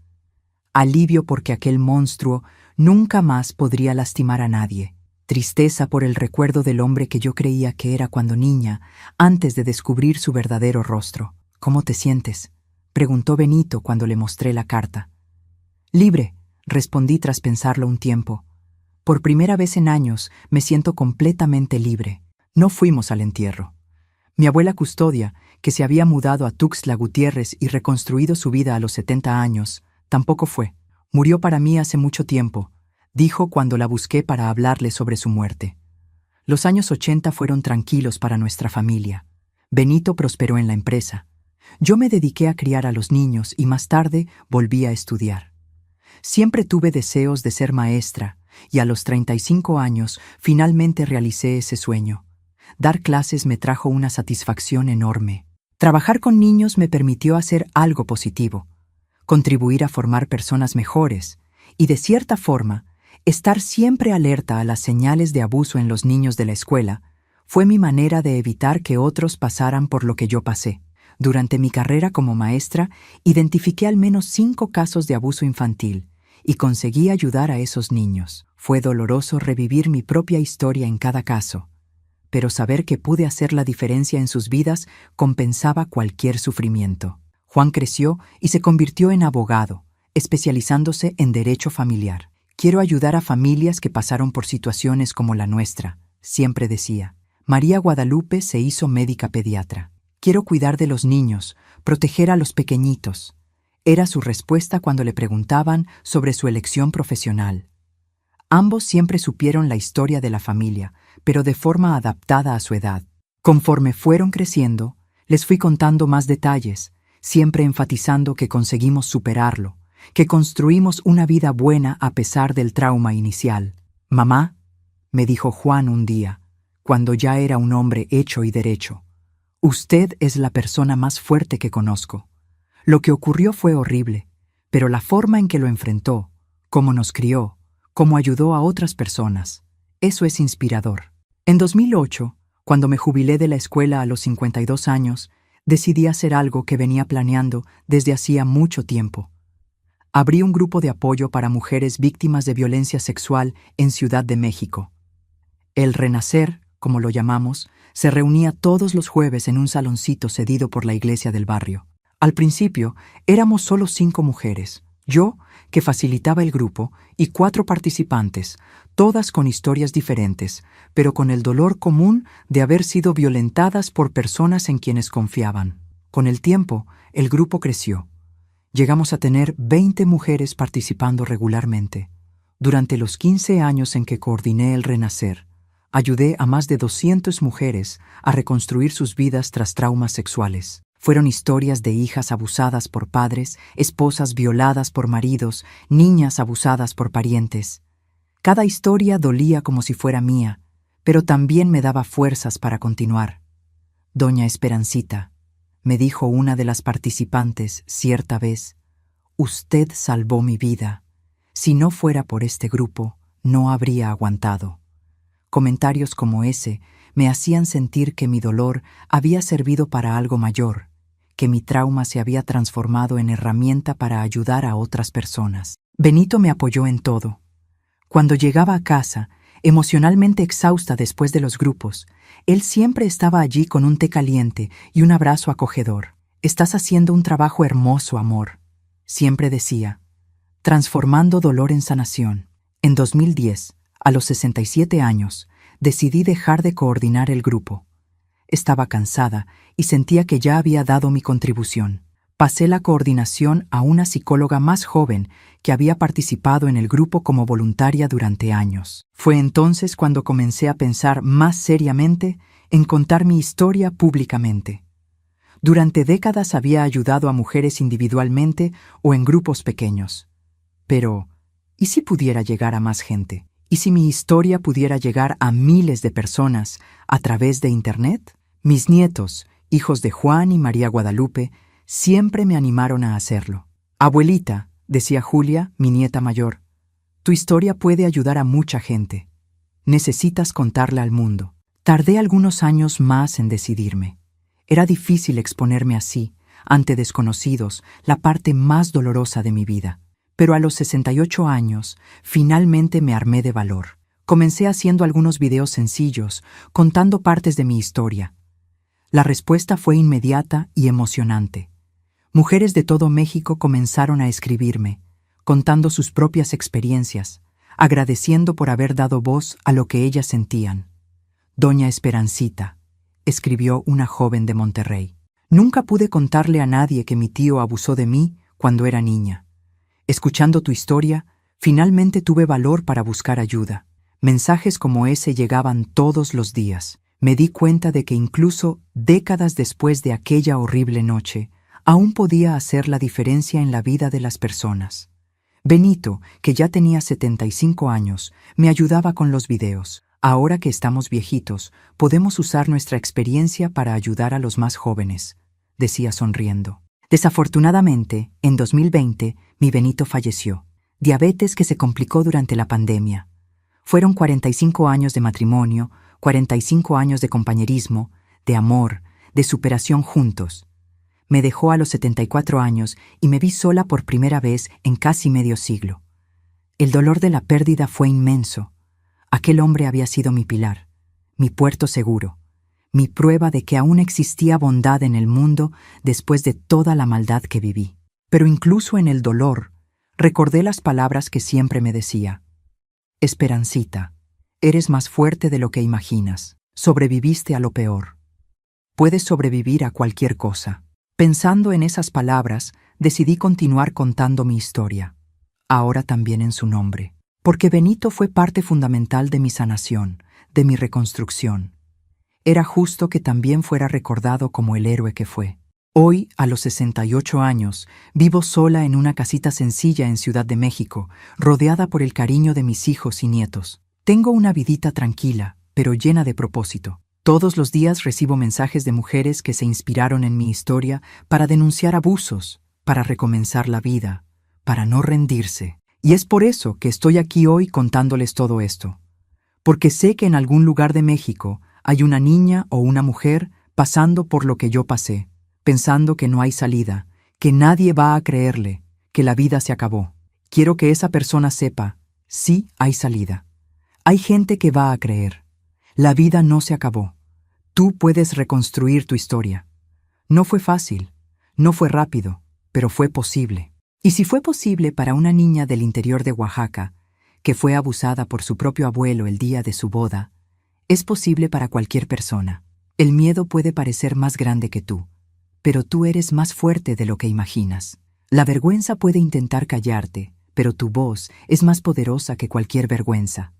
Alivio porque aquel monstruo nunca más podría lastimar a nadie. Tristeza por el recuerdo del hombre que yo creía que era cuando niña, antes de descubrir su verdadero rostro. «¿Cómo te sientes?», preguntó Benito cuando le mostré la carta. «Libre», respondí tras pensarlo un tiempo. «Por primera vez en años me siento completamente libre». No fuimos al entierro. Mi abuela Custodia, que se había mudado a Tuxtla Gutiérrez y reconstruido su vida a los 70 años, tampoco fue. «Murió para mí hace mucho tiempo», dijo cuando la busqué para hablarle sobre su muerte. Los años 80 fueron tranquilos para nuestra familia. Benito prosperó en la empresa. Yo me dediqué a criar a los niños y más tarde volví a estudiar. Siempre tuve deseos de ser maestra y a los 35 años finalmente realicé ese sueño. Dar clases me trajo una satisfacción enorme. Trabajar con niños me permitió hacer algo positivo, contribuir a formar personas mejores y, de cierta forma, estar siempre alerta a las señales de abuso en los niños de la escuela fue mi manera de evitar que otros pasaran por lo que yo pasé. Durante mi carrera como maestra, identifiqué al menos 5 casos de abuso infantil y conseguí ayudar a esos niños. Fue doloroso revivir mi propia historia en cada caso, pero saber que pude hacer la diferencia en sus vidas compensaba cualquier sufrimiento. Juan creció y se convirtió en abogado, especializándose en derecho familiar. «Quiero ayudar a familias que pasaron por situaciones como la nuestra», siempre decía. María Guadalupe se hizo médica pediatra. «Quiero cuidar de los niños, proteger a los pequeñitos», era su respuesta cuando le preguntaban sobre su elección profesional. Ambos siempre supieron la historia de la familia, pero de forma adaptada a su edad. Conforme fueron creciendo, les fui contando más detalles, siempre enfatizando que conseguimos superarlo, que construimos una vida buena a pesar del trauma inicial. «Mamá», me dijo Juan un día, cuando ya era un hombre hecho y derecho, «usted es la persona más fuerte que conozco. Lo que ocurrió fue horrible, pero la forma en que lo enfrentó, cómo nos crió, cómo ayudó a otras personas, eso es inspirador». En 2008, cuando me jubilé de la escuela a los 52 años, decidí hacer algo que venía planeando desde hacía mucho tiempo. Abrí un grupo de apoyo para mujeres víctimas de violencia sexual en Ciudad de México. El Renacer, como lo llamamos, se reunía todos los jueves en un saloncito cedido por la iglesia del barrio. Al principio, éramos solo 5 mujeres, yo, que facilitaba el grupo, y 4 participantes, todas con historias diferentes, pero con el dolor común de haber sido violentadas por personas en quienes confiaban. Con el tiempo, el grupo creció. Llegamos a tener 20 mujeres participando regularmente. Durante los 15 años en que coordiné el Renacer, ayudé a más de 200 mujeres a reconstruir sus vidas tras traumas sexuales. Fueron historias de hijas abusadas por padres, esposas violadas por maridos, niñas abusadas por parientes. Cada historia dolía como si fuera mía, pero también me daba fuerzas para continuar. «Doña Esperancita», me dijo una de las participantes cierta vez, «usted salvó mi vida. Si no fuera por este grupo, no habría aguantado». Comentarios como ese me hacían sentir que mi dolor había servido para algo mayor, que mi trauma se había transformado en herramienta para ayudar a otras personas. Benito me apoyó en todo. Cuando llegaba a casa, emocionalmente exhausta después de los grupos, él siempre estaba allí con un té caliente y un abrazo acogedor. «Estás haciendo un trabajo hermoso, amor», siempre decía, transformando dolor en sanación. En 2010, a los 67 años, decidí dejar de coordinar el grupo. Estaba cansada y sentía que ya había dado mi contribución. Pasé la coordinación a una psicóloga más joven que había participado en el grupo como voluntaria durante años. Fue entonces cuando comencé a pensar más seriamente en contar mi historia públicamente. Durante décadas había ayudado a mujeres individualmente o en grupos pequeños. Pero, ¿y si pudiera llegar a más gente? ¿Y si mi historia pudiera llegar a miles de personas a través de Internet? Mis nietos, hijos de Juan y María Guadalupe, siempre me animaron a hacerlo. «Abuelita», decía Julia, mi nieta mayor, «tu historia puede ayudar a mucha gente. Necesitas contarla al mundo». Tardé algunos años más en decidirme. Era difícil exponerme así, ante desconocidos, la parte más dolorosa de mi vida. Pero a los 68 años, finalmente me armé de valor. Comencé haciendo algunos videos sencillos, contando partes de mi historia. La respuesta fue inmediata y emocionante. Mujeres de todo México comenzaron a escribirme, contando sus propias experiencias, agradeciendo por haber dado voz a lo que ellas sentían. «Doña Esperancita», escribió una joven de Monterrey, «nunca pude contarle a nadie que mi tío abusó de mí cuando era niña. Escuchando tu historia, finalmente tuve valor para buscar ayuda. Mensajes como ese llegaban todos los días. Me di cuenta de que incluso décadas después de aquella horrible noche, aún podía hacer la diferencia en la vida de las personas». Benito, que ya tenía 75 años, me ayudaba con los videos. «Ahora que estamos viejitos, podemos usar nuestra experiencia para ayudar a los más jóvenes», decía sonriendo. Desafortunadamente, en 2020, mi Benito falleció. Diabetes que se complicó durante la pandemia. Fueron 45 años de matrimonio, 45 años de compañerismo, de amor, de superación juntos. Me dejó a los 74 años y me vi sola por primera vez en casi medio siglo. El dolor de la pérdida fue inmenso. Aquel hombre había sido mi pilar, mi puerto seguro, mi prueba de que aún existía bondad en el mundo después de toda la maldad que viví. Pero incluso en el dolor, recordé las palabras que siempre me decía. «Esperancita, eres más fuerte de lo que imaginas. Sobreviviste a lo peor. Puedes sobrevivir a cualquier cosa». Pensando en esas palabras, decidí continuar contando mi historia, ahora también en su nombre. Porque Benito fue parte fundamental de mi sanación, de mi reconstrucción. Era justo que también fuera recordado como el héroe que fue. Hoy, a los 68 años, vivo sola en una casita sencilla en Ciudad de México, rodeada por el cariño de mis hijos y nietos. Tengo una vidita tranquila, pero llena de propósito. Todos los días recibo mensajes de mujeres que se inspiraron en mi historia para denunciar abusos, para recomenzar la vida, para no rendirse. Y es por eso que estoy aquí hoy contándoles todo esto. Porque sé que en algún lugar de México hay una niña o una mujer pasando por lo que yo pasé, pensando que no hay salida, que nadie va a creerle, que la vida se acabó. Quiero que esa persona sepa, sí hay salida. Hay gente que va a creer. La vida no se acabó. Tú puedes reconstruir tu historia. No fue fácil, no fue rápido, pero fue posible. Y si fue posible para una niña del interior de Oaxaca, que fue abusada por su propio abuelo el día de su boda, es posible para cualquier persona. El miedo puede parecer más grande que tú, pero tú eres más fuerte de lo que imaginas. La vergüenza puede intentar callarte, pero tu voz es más poderosa que cualquier vergüenza.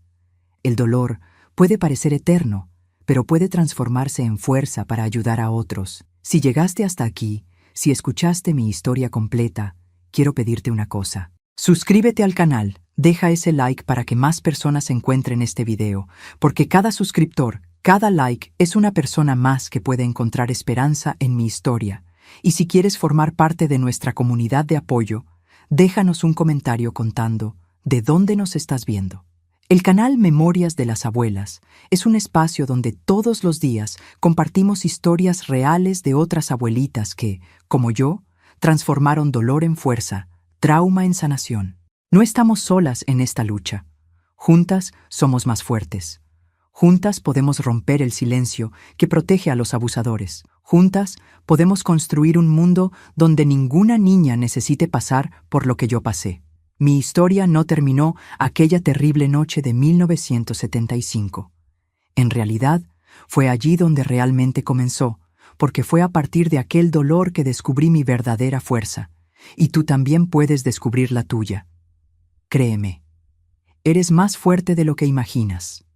El dolor puede parecer eterno, pero puede transformarse en fuerza para ayudar a otros. Si llegaste hasta aquí, si escuchaste mi historia completa, quiero pedirte una cosa. Suscríbete al canal, deja ese like para que más personas encuentren este video, porque cada suscriptor, cada like es una persona más que puede encontrar esperanza en mi historia. Y si quieres formar parte de nuestra comunidad de apoyo, déjanos un comentario contando de dónde nos estás viendo. El canal Memorias de las Abuelas es un espacio donde todos los días compartimos historias reales de otras abuelitas que, como yo, transformaron dolor en fuerza, trauma en sanación. No estamos solas en esta lucha. Juntas somos más fuertes. Juntas podemos romper el silencio que protege a los abusadores. Juntas podemos construir un mundo donde ninguna niña necesite pasar por lo que yo pasé. Mi historia no terminó aquella terrible noche de 1975. En realidad, fue allí donde realmente comenzó, porque fue a partir de aquel dolor que descubrí mi verdadera fuerza. Y tú también puedes descubrir la tuya. Créeme, eres más fuerte de lo que imaginas.